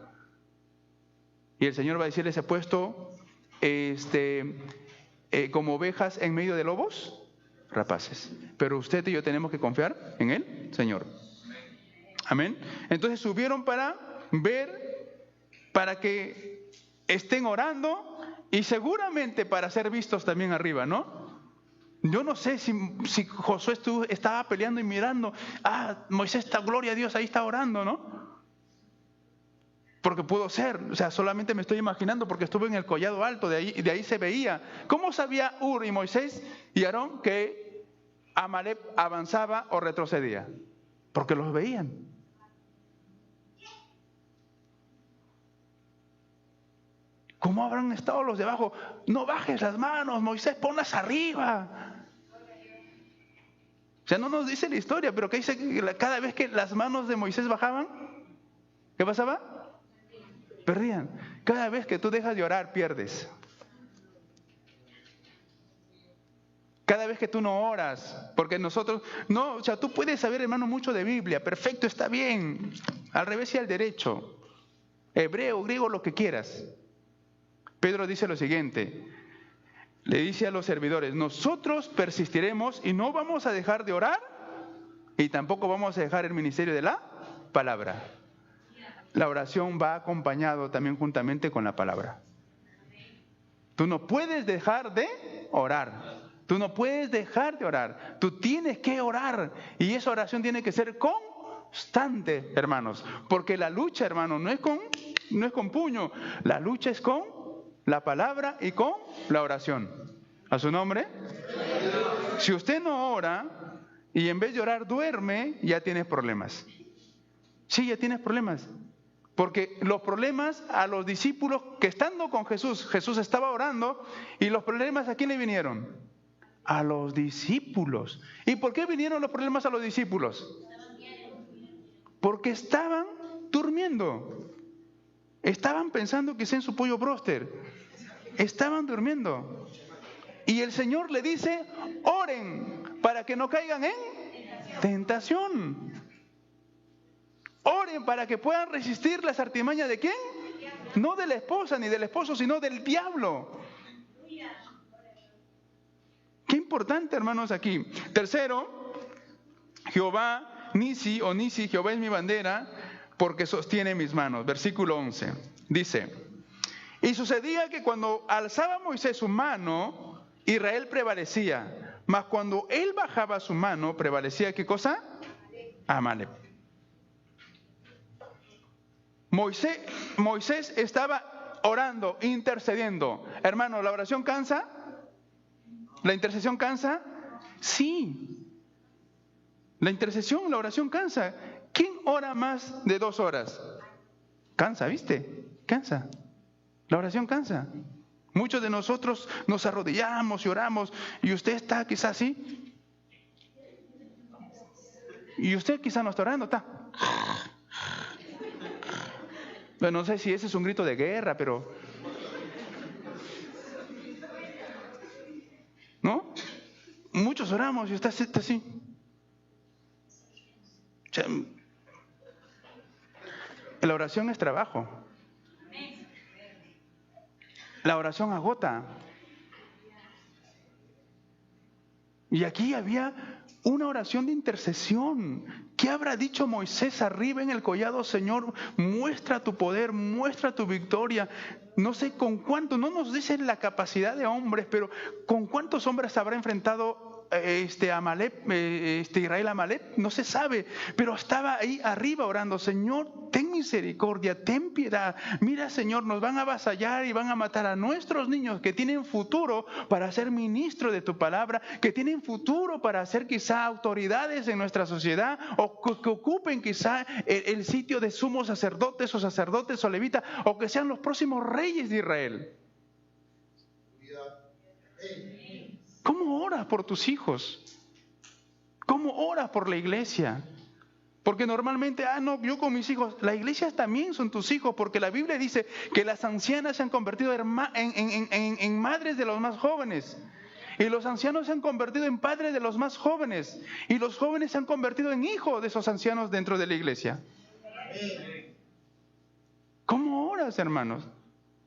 Y el Señor va a decir, les he puesto como ovejas en medio de lobos rapaces. Pero usted y yo tenemos que confiar en el Señor. Amén. Entonces subieron para ver, para que estén orando y seguramente para ser vistos también arriba, ¿no? Yo no sé si Josué estaba peleando y mirando, Moisés está, gloria a Dios, ahí está orando, ¿no? Porque pudo ser, o sea, solamente me estoy imaginando porque estuve en el collado alto, de ahí se veía. ¿Cómo sabía Ur y Moisés y Aarón que Amalek avanzaba o retrocedía? Porque los veían. ¿Cómo habrán estado los de abajo? No bajes las manos, Moisés, ponlas arriba. O sea, no nos dice la historia, pero ¿qué dice? Cada vez que las manos de Moisés bajaban, ¿qué pasaba? Perdían. Cada vez que tú dejas de orar, pierdes. Cada vez que tú no oras, porque nosotros, no, o sea, tú puedes saber, hermano, mucho de Biblia, perfecto, está bien, al revés y al derecho, hebreo, griego, lo que quieras. Pedro dice lo siguiente, le dice a los servidores, nosotros persistiremos y no vamos a dejar de orar y tampoco vamos a dejar el ministerio de la palabra. La oración va acompañado también juntamente con la palabra. Tú no puedes dejar de orar. Tú no puedes dejar de orar. Tú tienes que orar. Y esa oración tiene que ser constante, hermanos. Porque la lucha, hermano, no es con puño. La lucha es con la palabra y con la oración. ¿A su nombre? Si usted no ora y en vez de orar duerme, ya tienes problemas. Sí, ya tienes problemas. Porque los problemas a los discípulos que estando con Jesús estaba orando y los problemas ¿a quién le vinieron? A los discípulos. ¿Y por qué vinieron los problemas a los discípulos? Porque estaban durmiendo. Estaban pensando quizá en su pollo bróster. Estaban durmiendo. Y el Señor le dice, oren para que no caigan en tentación. Oren para que puedan resistir las artimañas ¿de quién? No de la esposa ni del esposo, sino del diablo. Qué importante, hermanos, aquí. Tercero, Jehová Nisi o Nisi, Jehová es mi bandera, porque sostiene mis manos. Versículo 11. Dice, y sucedía que cuando alzaba Moisés su mano, Israel prevalecía. Mas cuando él bajaba su mano, prevalecía ¿qué cosa? Amalek. Moisés estaba orando, intercediendo. Hermano, ¿la oración cansa? ¿La intercesión cansa? Sí. La intercesión, la oración cansa. ¿Quién ora más de 2 horas? Cansa, ¿viste? Cansa. La oración cansa. Muchos de nosotros nos arrodillamos y oramos y usted está quizás así. Y usted quizás no está orando, está. Bueno, no sé si ese es un grito de guerra, pero... ¿No? Muchos oramos y usted está así. O sea, la oración es trabajo. La oración agota. Y aquí había una oración de intercesión. ¿Qué habrá dicho Moisés arriba en el collado? Señor, muestra tu poder, muestra tu victoria. No sé con cuánto, no nos dicen la capacidad de hombres, pero con cuántos hombres habrá enfrentado Amalek, Israel Amalek, no se sabe, pero estaba ahí arriba orando, Señor, ten misericordia, ten piedad. Mira, Señor, nos van a avasallar y van a matar a nuestros niños que tienen futuro para ser ministros de tu palabra, que tienen futuro para ser quizá autoridades en nuestra sociedad o que ocupen quizá el sitio de sumos sacerdotes o levitas o que sean los próximos reyes de Israel. ¿Cómo oras por tus hijos? ¿Cómo oras por la iglesia? Porque normalmente, no, yo con mis hijos, las iglesias también son tus hijos, porque la Biblia dice que las ancianas se han convertido en madres de los más jóvenes. Y los ancianos se han convertido en padres de los más jóvenes. Y los jóvenes se han convertido en hijos de esos ancianos dentro de la iglesia. ¿Cómo oras, hermanos?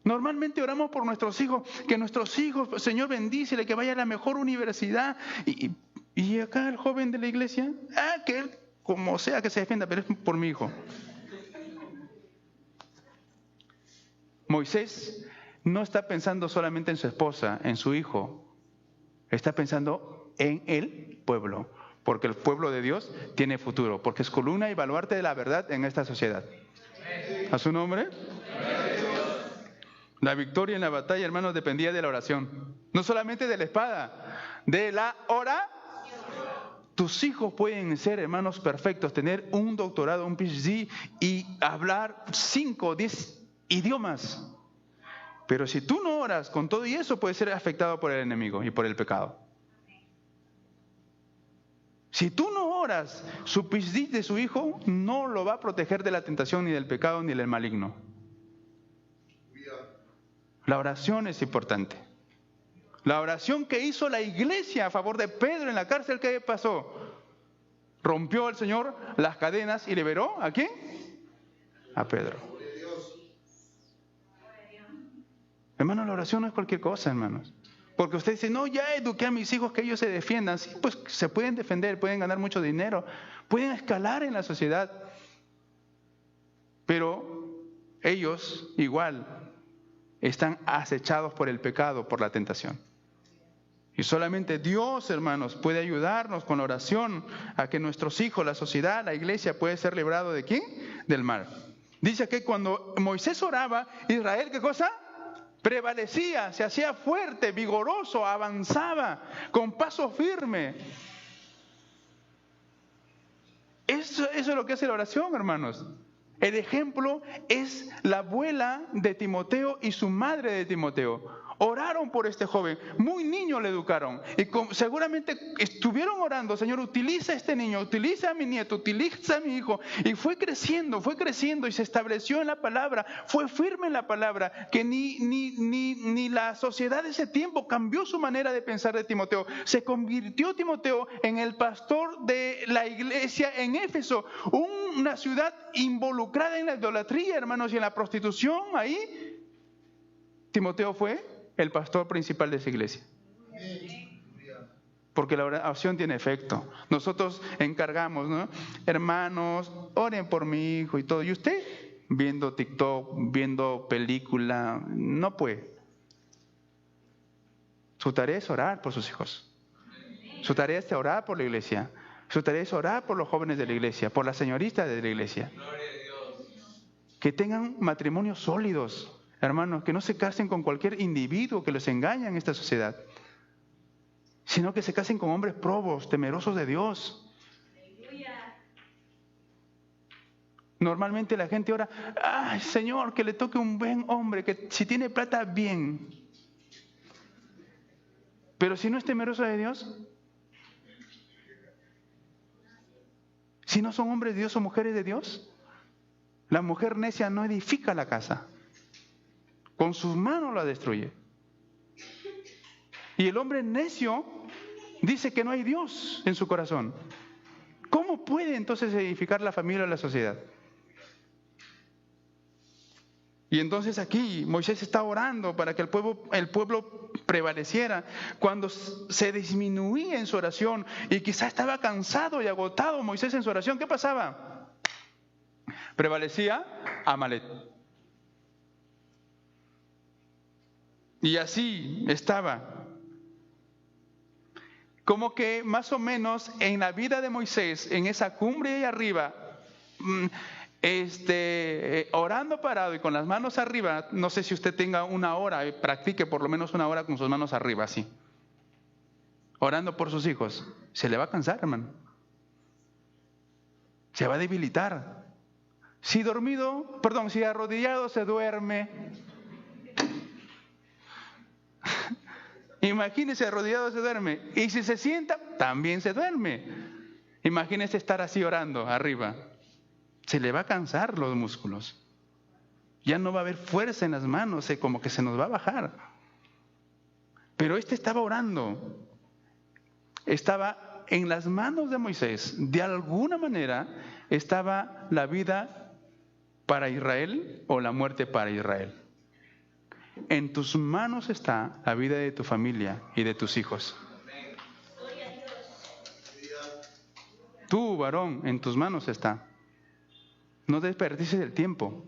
Normalmente oramos por nuestros hijos, que nuestros hijos, Señor, bendícele, que vaya a la mejor universidad. Y acá el joven de la iglesia, que él, como sea que se defienda, pero es por mi hijo. Moisés no está pensando solamente en su esposa, en su hijo. Está pensando en el pueblo, porque el pueblo de Dios tiene futuro, porque es columna y baluarte de la verdad en esta sociedad. ¿A su nombre? La victoria en la batalla, hermanos, dependía de la oración. No solamente de la espada, de la oración. Tus hijos pueden ser, hermanos, perfectos, tener un doctorado, un PhD y hablar 5 o 10 idiomas. Pero si tú no oras con todo y eso, puedes ser afectado por el enemigo y por el pecado. Si tú no oras, su PhD de su hijo no lo va a proteger de la tentación, ni del pecado, ni del maligno. La oración es importante. La oración que hizo la iglesia a favor de Pedro en la cárcel, ¿qué pasó? Rompió el Señor las cadenas y liberó ¿a quién? A Pedro. Hermano, la oración no es cualquier cosa, hermanos. Porque usted dice, no, ya eduqué a mis hijos que ellos se defiendan. Sí, pues se pueden defender, pueden ganar mucho dinero, pueden escalar en la sociedad. Pero ellos igual están acechados por el pecado, por la tentación. Y solamente Dios, hermanos, puede ayudarnos con la oración a que nuestros hijos, la sociedad, la iglesia puede ser librado ¿de quién? Del mal. Dice que cuando Moisés oraba, Israel, ¿qué cosa? Prevalecía, se hacía fuerte, vigoroso, avanzaba con paso firme. Eso es lo que hace la oración, hermanos. El ejemplo es la abuela de Timoteo y su madre de Timoteo. Oraron por este joven, muy niño le educaron y seguramente estuvieron orando, Señor, utiliza a este niño, utiliza a mi nieto, utiliza a mi hijo, y fue creciendo y se estableció en la palabra, fue firme en la palabra, que ni la sociedad de ese tiempo cambió su manera de pensar de Timoteo. Se convirtió Timoteo en el pastor de la iglesia en Éfeso, una ciudad involucrada en la idolatría, hermanos, y en la prostitución. Ahí Timoteo fue el pastor principal de esa iglesia. Porque la oración tiene efecto. Nosotros encargamos, ¿no? Hermanos, oren por mi hijo y todo. Y usted, viendo TikTok, viendo película, no puede. Su tarea es orar por sus hijos. Su tarea es orar por la iglesia. Su tarea es orar por los jóvenes de la iglesia, por las señoritas de la iglesia. Que tengan matrimonios sólidos. Hermanos, que no se casen con cualquier individuo que los engaña en esta sociedad, sino que se casen con hombres probos, temerosos de Dios. Normalmente la gente ora, ay, Señor, que le toque un buen hombre, que si tiene plata, bien. Pero si no es temeroso de Dios, si no son hombres de Dios o mujeres de Dios, la mujer necia no edifica la casa. Con sus manos la destruye. Y el hombre necio dice que no hay Dios en su corazón. ¿Cómo puede entonces edificar la familia o la sociedad? Y entonces aquí Moisés está orando para que el pueblo prevaleciera. Cuando se disminuía en su oración y quizá estaba cansado y agotado Moisés en su oración, ¿qué pasaba? Prevalecía Amalek. Y así estaba. Como que más o menos en la vida de Moisés, en esa cumbre ahí arriba, orando parado y con las manos arriba, no sé si usted tenga una hora, practique por lo menos una hora con sus manos arriba, así. Orando por sus hijos. Se le va a cansar, hermano. Se va a debilitar. Si arrodillado se duerme. Imagínese, arrodillado se duerme. Y si se sienta, también se duerme. Imagínese estar así orando arriba. Se le va a cansar los músculos. Ya no va a haber fuerza en las manos, como que se nos va a bajar. Pero estaba orando. Estaba en las manos de Moisés. De alguna manera estaba la vida para Israel o la muerte para Israel. En tus manos está la vida de tu familia y de tus hijos. Tú, varón, en tus manos está. No desperdicies el tiempo.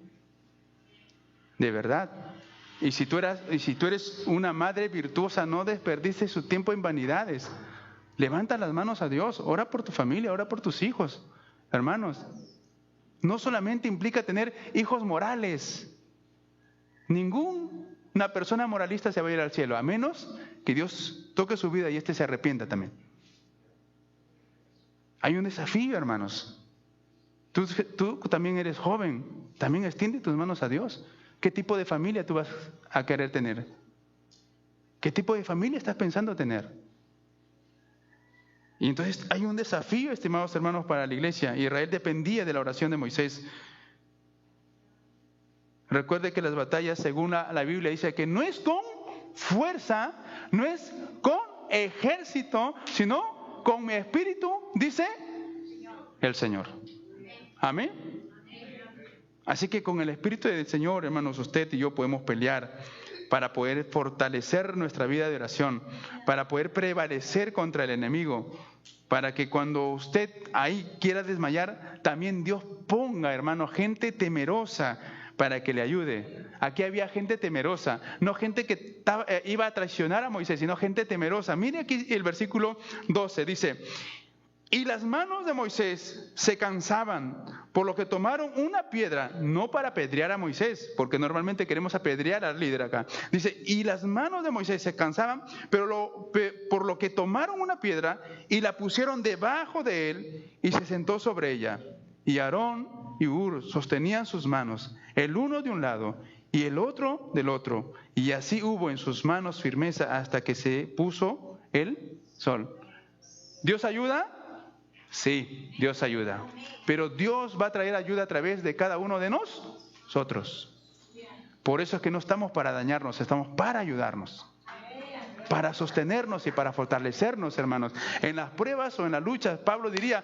De verdad. Y si tú eres una madre virtuosa, no desperdicies su tiempo en vanidades. Levanta las manos a Dios, ora por tu familia, ora por tus hijos. Hermanos, no solamente implica tener hijos morales. Ninguna persona moralista se va a ir al cielo, a menos que Dios toque su vida y se arrepienta también. Hay un desafío, hermanos. Tú también eres joven, también extiende tus manos a Dios. ¿Qué tipo de familia tú vas a querer tener? ¿Qué tipo de familia estás pensando tener? Y entonces hay un desafío, estimados hermanos, para la iglesia. Israel dependía de la oración de Moisés. Recuerde que las batallas, según la Biblia, dice que no es con fuerza, no es con ejército, sino con mi espíritu, dice el Señor. Amén. Así que con el espíritu del Señor, hermanos, usted y yo podemos pelear para poder fortalecer nuestra vida de oración, para poder prevalecer contra el enemigo, para que cuando usted ahí quiera desmayar, también Dios ponga, hermano, gente temerosa para que le ayude. Aquí había gente temerosa, no gente que iba a traicionar a Moisés, sino gente temerosa. Mire aquí el versículo 12, dice: y las manos de Moisés se cansaban, por lo que tomaron una piedra, no para apedrear a Moisés, porque normalmente queremos apedrear al líder acá. Dice, y las manos de Moisés se cansaban, pero por lo que tomaron una piedra y la pusieron debajo de él y se sentó sobre ella. Y Aarón y Hur sostenían sus manos, el uno de un lado y el otro del otro. Y así hubo en sus manos firmeza hasta que se puso el sol. ¿Dios ayuda? Sí, Dios ayuda. Pero Dios va a traer ayuda a través de cada uno de nosotros. Por eso es que no estamos para dañarnos, estamos para ayudarnos, para sostenernos y para fortalecernos, hermanos. En las pruebas o en las luchas, Pablo diría,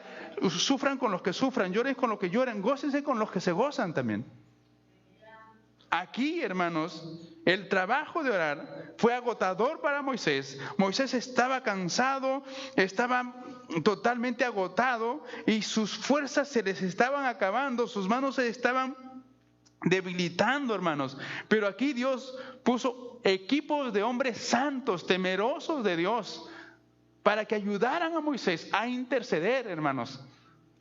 sufran con los que sufran, lloren con los que lloran, gócense con los que se gozan también. Aquí, hermanos, el trabajo de orar fue agotador para Moisés. Moisés estaba cansado, estaba totalmente agotado y sus fuerzas se les estaban acabando, sus manos se estaban debilitando, hermanos. Pero aquí Dios puso equipos de hombres santos, temerosos de Dios, para que ayudaran a Moisés a interceder, hermanos.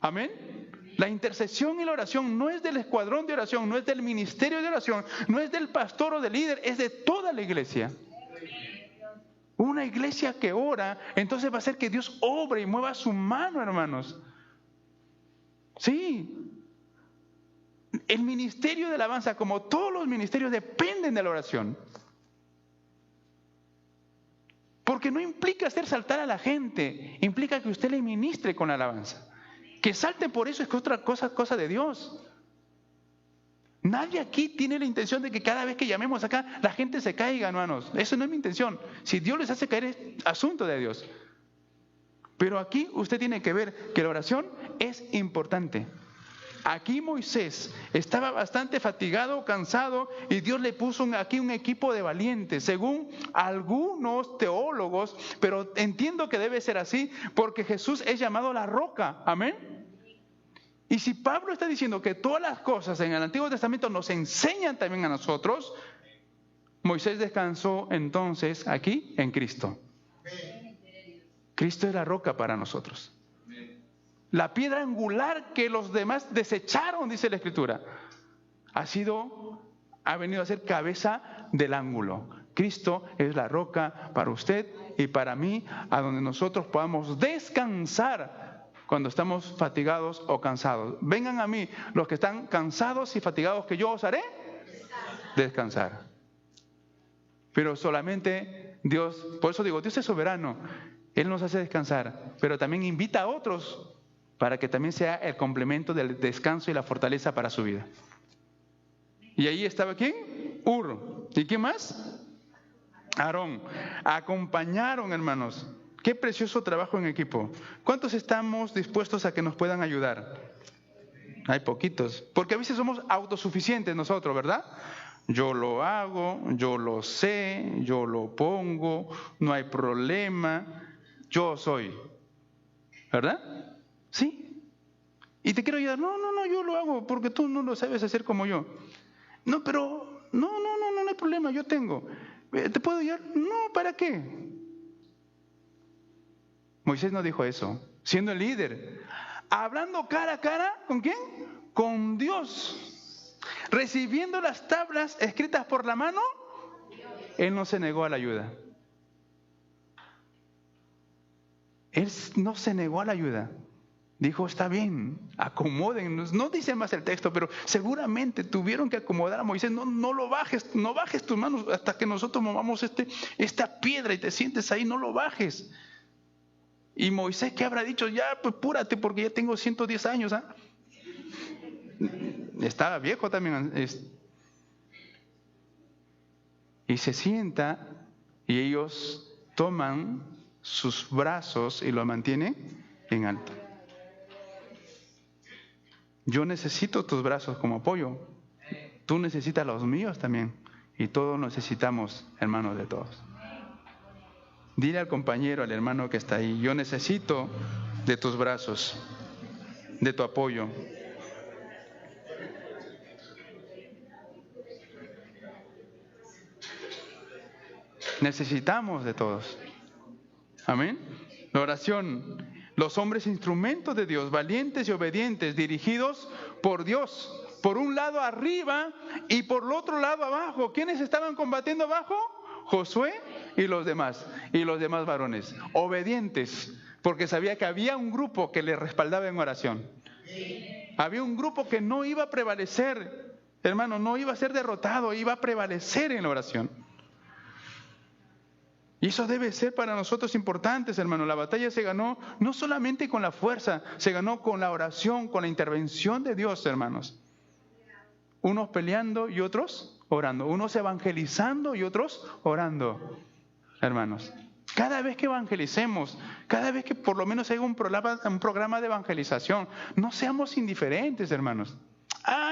Amén. La intercesión y la oración no es del escuadrón de oración, no es del ministerio de oración, no es del pastor o del líder, es de toda la iglesia. Una iglesia que ora, entonces va a hacer que Dios obre y mueva su mano, hermanos. Sí. El ministerio de alabanza, como todos los ministerios, dependen de la oración. Porque no implica hacer saltar a la gente, implica que usted le ministre con la alabanza. Que salte por eso es que otra cosa de Dios. Nadie aquí tiene la intención de que cada vez que llamemos acá la gente se caiga, hermanos. Eso no es mi intención. Si Dios les hace caer es asunto de Dios. Pero aquí usted tiene que ver que la oración es importante. Aquí Moisés estaba bastante fatigado, cansado, y Dios le puso aquí un equipo de valientes, según algunos teólogos, pero entiendo que debe ser así, porque Jesús es llamado la roca. Amén. Y si Pablo está diciendo que todas las cosas en el Antiguo Testamento nos enseñan también a nosotros, Moisés descansó entonces aquí en Cristo. Cristo es la roca para nosotros. La piedra angular que los demás desecharon, dice la Escritura, ha venido a ser cabeza del ángulo. Cristo es la roca para usted y para mí, a donde nosotros podamos descansar cuando estamos fatigados o cansados. Vengan a mí los que están cansados y fatigados, que yo os haré descansar. Pero solamente Dios, por eso digo, Dios es soberano. Él nos hace descansar, pero también invita a otros para que también sea el complemento del descanso y la fortaleza para su vida. Y ahí estaba ¿quién? Hur. ¿Y quién más? Aarón. Acompañaron, hermanos. Qué precioso trabajo en equipo. ¿Cuántos estamos dispuestos a que nos puedan ayudar? Hay poquitos. Porque a veces somos autosuficientes nosotros, ¿verdad? Yo lo hago, yo lo sé, yo lo pongo, no hay problema, yo soy. ¿Verdad? Sí. Y te quiero ayudar. No, yo lo hago porque tú no lo sabes hacer como yo. No, pero no hay problema, yo tengo. ¿Te puedo ayudar? No, ¿para qué? Moisés no dijo eso, siendo el líder, hablando cara a cara, ¿con quién? Con Dios, recibiendo las tablas escritas por la mano, él no se negó a la ayuda. Él no se negó a la ayuda. Dijo, está bien, acomódennos. No dice más el texto, pero seguramente tuvieron que acomodar a Moisés. No lo bajes, no bajes tus manos hasta que nosotros movamos esta piedra y te sientes ahí, no lo bajes. Y Moisés, ¿qué habrá dicho? Ya, pues púrate porque ya tengo 110 años. ¿Ah? Estaba viejo también. Y se sienta y ellos toman sus brazos y lo mantienen en alto. Yo necesito tus brazos como apoyo. Tú necesitas los míos también. Y todos necesitamos, hermanos de todos. Dile al compañero, al hermano que está ahí, yo necesito de tus brazos, de tu apoyo. Necesitamos de todos. Amén. La oración, los hombres instrumentos de Dios, valientes y obedientes, dirigidos por Dios. Por un lado arriba y por el otro lado abajo. ¿Quiénes estaban combatiendo abajo? Josué y los demás varones, obedientes, porque sabía que había un grupo que le respaldaba en oración. Había un grupo que no iba a prevalecer, hermano, no iba a ser derrotado, iba a prevalecer en la oración. Y eso debe ser para nosotros importantes, hermano. La batalla se ganó no solamente con la fuerza, se ganó con la oración, con la intervención de Dios, hermanos. Unos peleando y otros orando. Unos evangelizando y otros orando, hermanos. Cada vez que evangelicemos, cada vez que por lo menos haya un programa de evangelización, no seamos indiferentes, hermanos.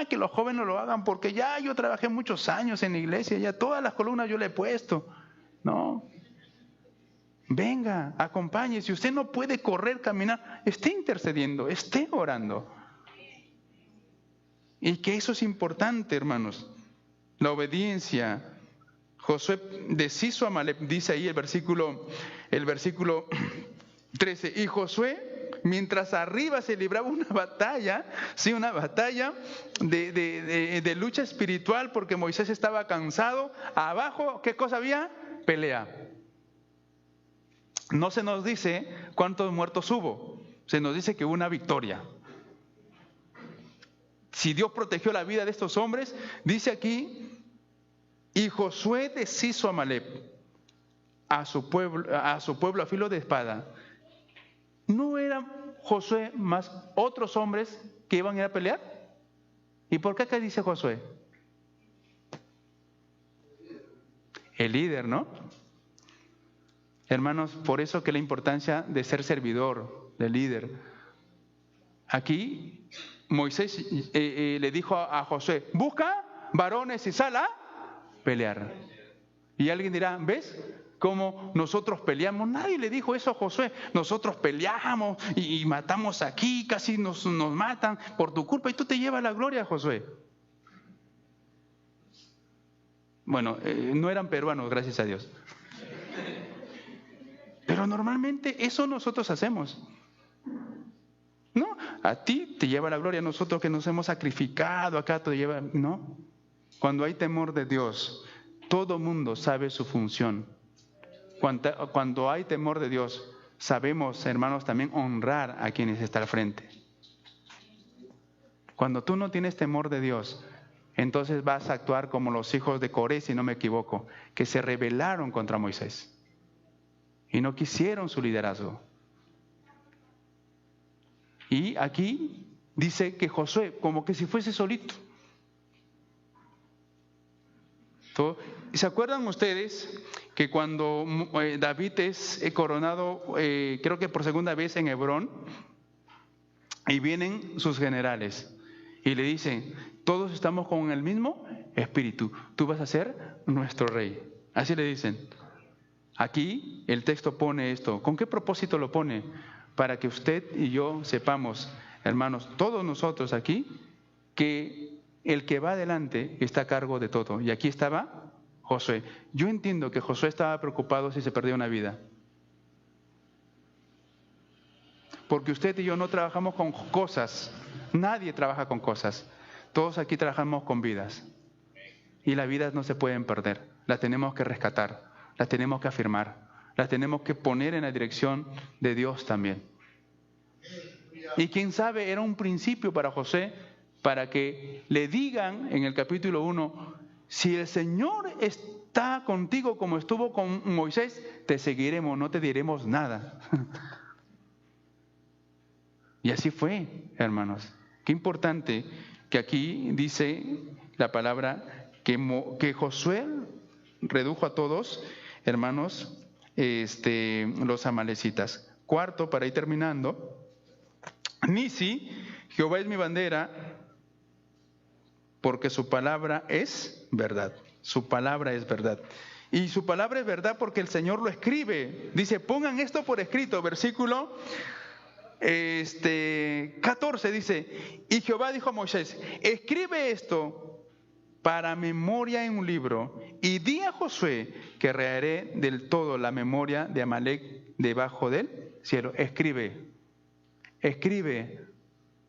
Que los jóvenes lo hagan porque ya yo trabajé muchos años en la iglesia, ya todas las columnas yo le he puesto. No. Venga, acompañe. Si usted no puede correr, caminar, esté intercediendo, esté orando. Y que eso es importante, hermanos. La obediencia. Josué deshizo a Amalek, dice ahí el versículo 13. Y Josué, mientras arriba se libraba una batalla, sí, una batalla de lucha espiritual, porque Moisés estaba cansado. Abajo, ¿qué cosa había? Pelea. No se nos dice cuántos muertos hubo, se nos dice que hubo una victoria. Si Dios protegió la vida de estos hombres, dice aquí, y Josué deshizo a Amalek, a su pueblo a filo de espada. ¿No eran Josué más otros hombres que iban a ir a pelear? ¿Y por qué acá dice Josué? El líder, ¿no? Hermanos, por eso que la importancia de ser servidor, de líder. Aquí Moisés le dijo a Josué, busca varones y sal a pelear. Y alguien dirá, ¿ves cómo nosotros peleamos? Nadie le dijo eso a Josué. Nosotros peleamos y matamos aquí, casi nos matan por tu culpa y tú te llevas la gloria, Josué. Bueno, no eran peruanos, gracias a Dios. Pero normalmente eso nosotros hacemos. No, a ti te lleva la gloria, nosotros que nos hemos sacrificado acá te lleva, no. Cuando hay temor de Dios, todo mundo sabe su función. Cuando hay temor de Dios, sabemos, hermanos, también honrar a quienes están al frente. Cuando tú no tienes temor de Dios, entonces vas a actuar como los hijos de Coré, si no me equivoco, que se rebelaron contra Moisés y no quisieron su liderazgo. Y aquí dice que Josué, como que si fuese solito. ¿Se acuerdan ustedes que cuando David es coronado, creo que por segunda vez en Hebrón, y vienen sus generales y le dicen, todos estamos con el mismo espíritu, tú vas a ser nuestro rey? Así le dicen. Aquí el texto pone esto. ¿Con qué propósito lo pone? Para que usted y yo sepamos, hermanos, todos nosotros aquí, que el que va adelante está a cargo de todo. Y aquí estaba Josué. Yo entiendo que Josué estaba preocupado si se perdía una vida. Porque usted y yo no trabajamos con cosas. Nadie trabaja con cosas. Todos aquí trabajamos con vidas. Y las vidas no se pueden perder. Las tenemos que rescatar. Las tenemos que afirmar. Las tenemos que poner en la dirección de Dios también. Y quién sabe, era un principio para José, para que le digan en el capítulo 1, si el Señor está contigo como estuvo con Moisés, te seguiremos, no te diremos nada. Y así fue, hermanos. Qué importante que aquí dice la palabra que Josué redujo a todos, hermanos, los amalecitas. Cuarto, para ir terminando, Nisi, Jehová es mi bandera, porque su palabra es verdad. Su palabra es verdad. Y su palabra es verdad porque el Señor lo escribe. Dice, pongan esto por escrito, versículo 14 dice, y Jehová dijo a Moisés, escribe esto para memoria en un libro, y di a Josué que raeré del todo la memoria de Amalec debajo del cielo. Escribe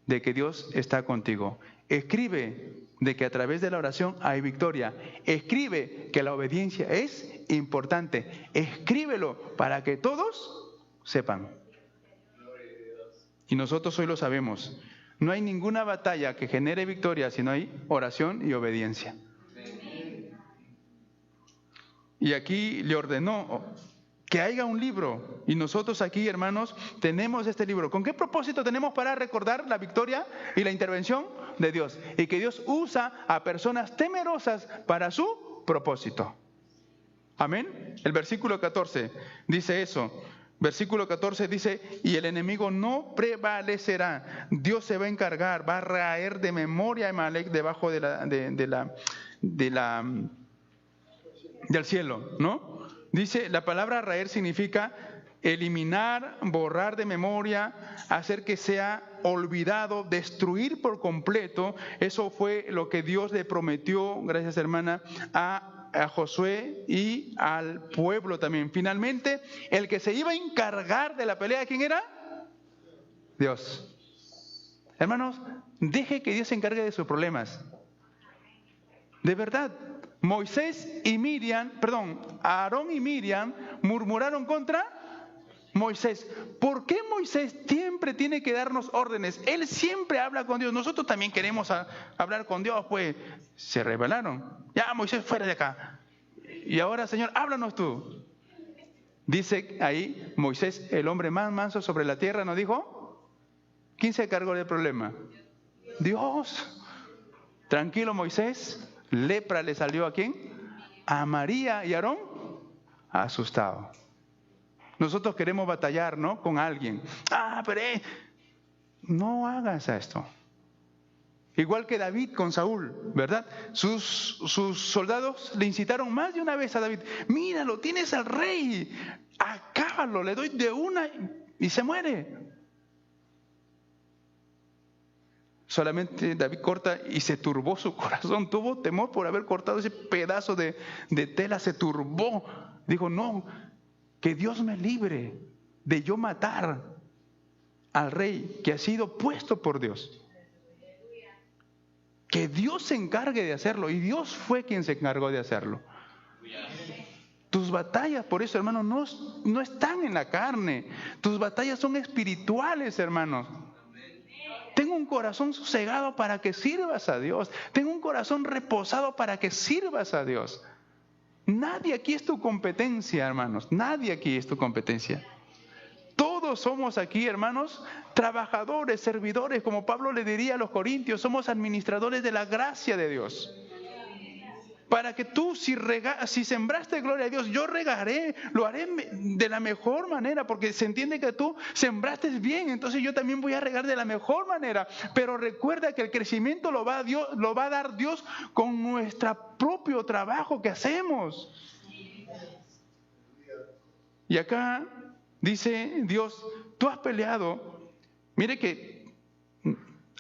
de que Dios está contigo. Escribe de que a través de la oración hay victoria. Escribe que la obediencia es importante. Escríbelo para que todos sepan. Y nosotros hoy lo sabemos. No hay ninguna batalla que genere victoria si no hay oración y obediencia. Y aquí le ordenó que haya un libro. Y nosotros aquí, hermanos, tenemos este libro. ¿Con qué propósito tenemos? Para recordar la victoria y la intervención de Dios. Y que Dios usa a personas temerosas para su propósito. Amén. El versículo 14 dice eso. Versículo 14 dice, y el enemigo no prevalecerá. Dios se va a encargar, va a raer de memoria a Amalec debajo del cielo, ¿no? Dice, la palabra raer significa eliminar, borrar de memoria, hacer que sea olvidado, destruir por completo. Eso fue lo que Dios le prometió, gracias hermana, a Josué y al pueblo también. Finalmente, el que se iba a encargar de la pelea, ¿quién era? Dios. Hermanos, deje que Dios se encargue de sus problemas. De verdad, Aarón y Miriam murmuraron contra Moisés. ¿Por qué Moisés siempre tiene que darnos órdenes? Él siempre habla con Dios. Nosotros también queremos hablar con Dios, pues se rebelaron. Ya, Moisés, fuera de acá. Y ahora, Señor, háblanos tú. Dice ahí Moisés, el hombre más manso sobre la tierra, ¿no dijo? ¿Quién se cargó del problema? Dios. Tranquilo, Moisés. Lepra le salió ¿a quién? A María y Aarón. Asustado. Nosotros queremos batallar, ¿no? Con alguien. Pero no hagas esto. Igual que David con Saúl, ¿verdad? Sus soldados le incitaron más de una vez a David. Míralo, tienes al rey. Acábalo, le doy de una y se muere. Solamente David corta y se turbó su corazón. Tuvo temor por haber cortado ese pedazo de tela. Se turbó. Dijo, no, que Dios me libre de yo matar al rey que ha sido puesto por Dios. Que Dios se encargue de hacerlo. Y Dios fue quien se encargó de hacerlo. Tus batallas, por eso, hermanos, no están en la carne. Tus batallas son espirituales, hermanos. Tengo un corazón sosegado para que sirvas a Dios. Tengo un corazón reposado para que sirvas a Dios. Nadie aquí es tu competencia, hermanos. Nadie aquí es tu competencia. Todos todos somos aquí, hermanos, trabajadores, servidores, como Pablo le diría a los corintios, somos administradores de la gracia de Dios. Para que tú, si sembraste gloria a Dios, yo regaré, lo haré de la mejor manera, porque se entiende que tú sembraste bien, entonces yo también voy a regar de la mejor manera. Pero recuerda que el crecimiento lo va a dar Dios con nuestro propio trabajo que hacemos. Y acá dice Dios, tú has peleado. Mire que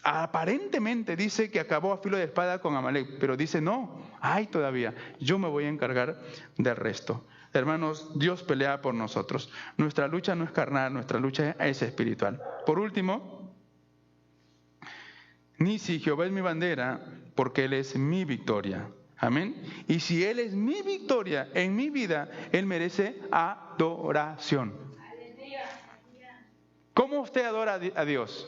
aparentemente dice que acabó a filo de espada con Amalek, pero dice no, hay todavía, yo me voy a encargar del resto. Hermanos, Dios pelea por nosotros. Nuestra lucha no es carnal, nuestra lucha es espiritual. Por último, Nisi, Jehová es mi bandera, porque Él es mi victoria. Amén. Y si Él es mi victoria en mi vida, Él merece adoración. ¿Cómo usted adora a Dios?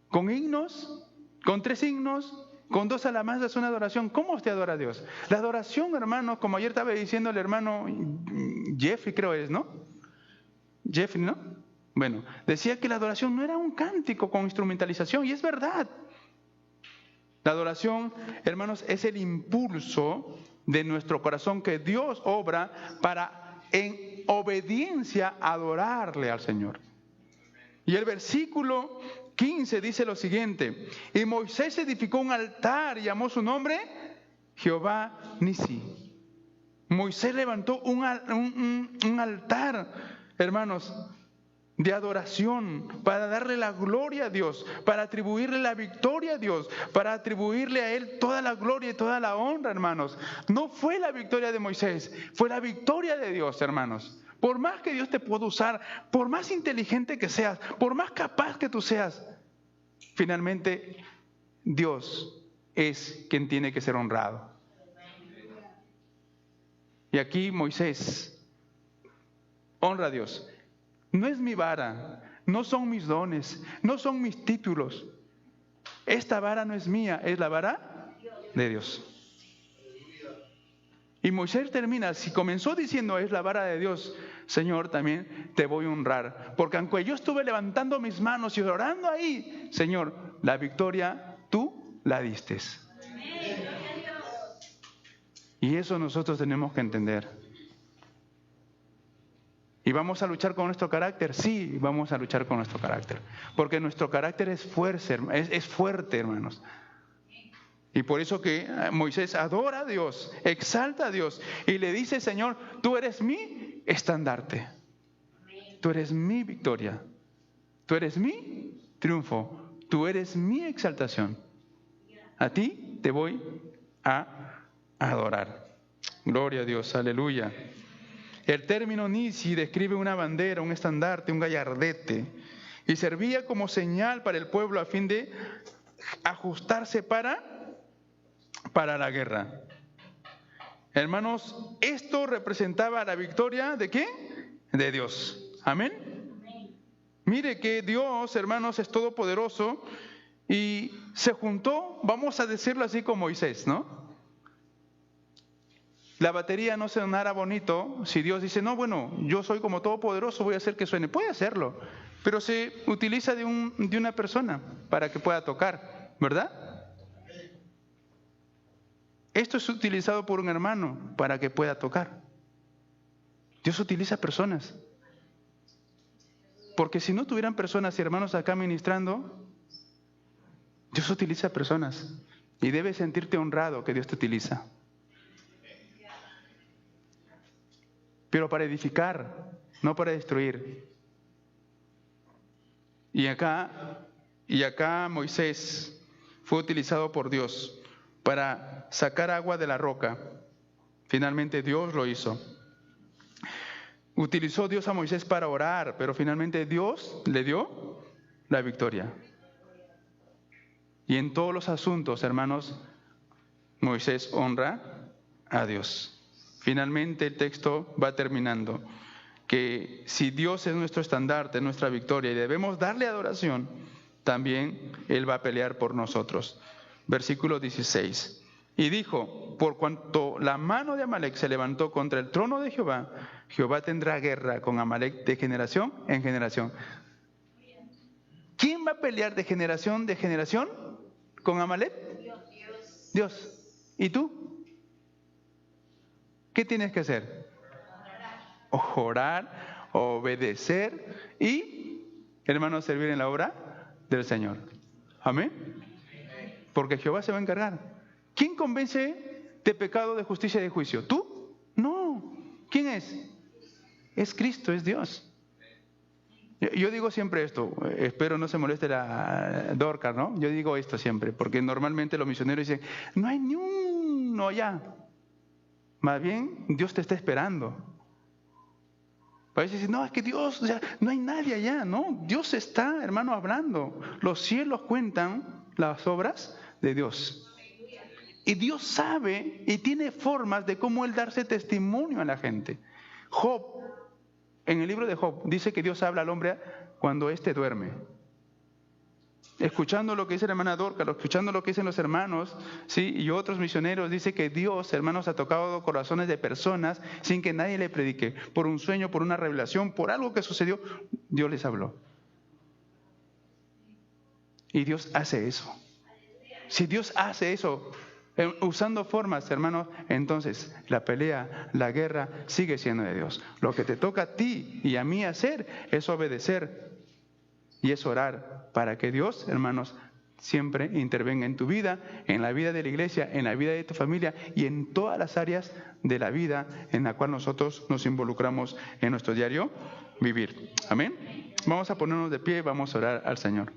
¿Con himnos? ¿Con 3 himnos? ¿Con 2 alabanzas? Una adoración. ¿Cómo usted adora a Dios? La adoración, hermanos, como ayer estaba diciendo el hermano Jeffrey, creo es, ¿no? Jeffrey, ¿no? Bueno, decía que la adoración no era un cántico con instrumentalización, y es verdad. La adoración, hermanos, es el impulso de nuestro corazón que Dios obra para, en obediencia, adorarle al Señor. Y el versículo 15 dice lo siguiente: y Moisés edificó un altar y llamó su nombre Jehová Nisi. Moisés levantó un altar, hermanos, de adoración, para darle la gloria a Dios, para atribuirle la victoria a Dios, para atribuirle a Él toda la gloria y toda la honra, hermanos. No fue la victoria de Moisés, fue la victoria de Dios, hermanos. Por más que Dios te pueda usar, por más inteligente que seas, por más capaz que tú seas, finalmente Dios es quien tiene que ser honrado. Y aquí Moisés honra a Dios. No es mi vara, no son mis dones, no son mis títulos. Esta vara no es mía, es la vara de Dios. Y Moisés termina, si comenzó diciendo es la vara de Dios, Señor, también te voy a honrar. Porque aunque yo estuve levantando mis manos y orando ahí, Señor, la victoria tú la diste. Y eso nosotros tenemos que entender. ¿Y vamos a luchar con nuestro carácter? Sí, vamos a luchar con nuestro carácter. Porque nuestro carácter es fuerte, hermanos. Y por eso que Moisés adora a Dios, exalta a Dios y le dice, Señor, tú eres mi estandarte. Tú eres mi victoria. Tú eres mi triunfo. Tú eres mi exaltación. A ti te voy a adorar. Gloria a Dios, aleluya. El término Nisi describe una bandera, un estandarte, un gallardete, y servía como señal para el pueblo a fin de ajustarse para la guerra. Hermanos, esto representaba la victoria ¿de qué? De Dios. Amén. Mire que Dios, hermanos, es todopoderoso y se juntó, vamos a decirlo así, con Moisés, ¿no? La batería no sonará bonito si Dios dice, no, bueno, yo soy como todopoderoso, voy a hacer que suene. Puede hacerlo, pero se utiliza de una persona para que pueda tocar, ¿verdad? Esto es utilizado por un hermano para que pueda tocar. Dios utiliza personas. Porque si no tuvieran personas y hermanos acá ministrando, Dios utiliza personas. Y debes sentirte honrado que Dios te utiliza. Pero para edificar, no para destruir. Y acá Moisés fue utilizado por Dios para sacar agua de la roca. Finalmente Dios lo hizo. Utilizó Dios a Moisés para orar, pero finalmente Dios le dio la victoria. Y en todos los asuntos, hermanos, Moisés honra a Dios. Finalmente el texto va terminando, que si Dios es nuestro estandarte, nuestra victoria, y debemos darle adoración, también Él va a pelear por nosotros. Versículo 16. Y dijo, por cuanto la mano de Amalec se levantó contra el trono de Jehová, Jehová tendrá guerra con Amalec de generación en generación. ¿Quién va a pelear de generación con Amalec? Dios. ¿Y tú? ¿Qué tienes que hacer? Orar, obedecer y, hermanos, servir en la obra del Señor. Amén. Porque Jehová se va a encargar. ¿Quién convence de pecado, de justicia y de juicio? ¿Tú? No. ¿Quién es? Es Cristo, es Dios. Yo digo siempre esto, espero no se moleste la Dorcas, ¿no? Yo digo esto siempre, porque normalmente los misioneros dicen, no hay ni uno allá. Más bien, Dios te está esperando. A veces dicen, no, es que Dios, o sea, no hay nadie allá, ¿no? Dios está, hermano, hablando. Los cielos cuentan las obras de Dios. Y Dios sabe y tiene formas de cómo Él darse testimonio a la gente. Job, en el libro de Job, dice que Dios habla al hombre cuando éste duerme. Escuchando lo que dice la hermana Dorcas, escuchando lo que dicen los hermanos, ¿sí? Y otros misioneros, dice que Dios, hermanos, ha tocado corazones de personas sin que nadie le predique. Por un sueño, por una revelación, por algo que sucedió, Dios les habló. Y Dios hace eso. Si Dios hace eso, usando formas, hermanos, entonces la pelea, la guerra sigue siendo de Dios. Lo que te toca a ti y a mí hacer es obedecer y es orar para que Dios, hermanos, siempre intervenga en tu vida, en la vida de la iglesia, en la vida de tu familia y en todas las áreas de la vida en la cual nosotros nos involucramos en nuestro diario vivir. Amén. Vamos a ponernos de pie, vamos a orar al Señor.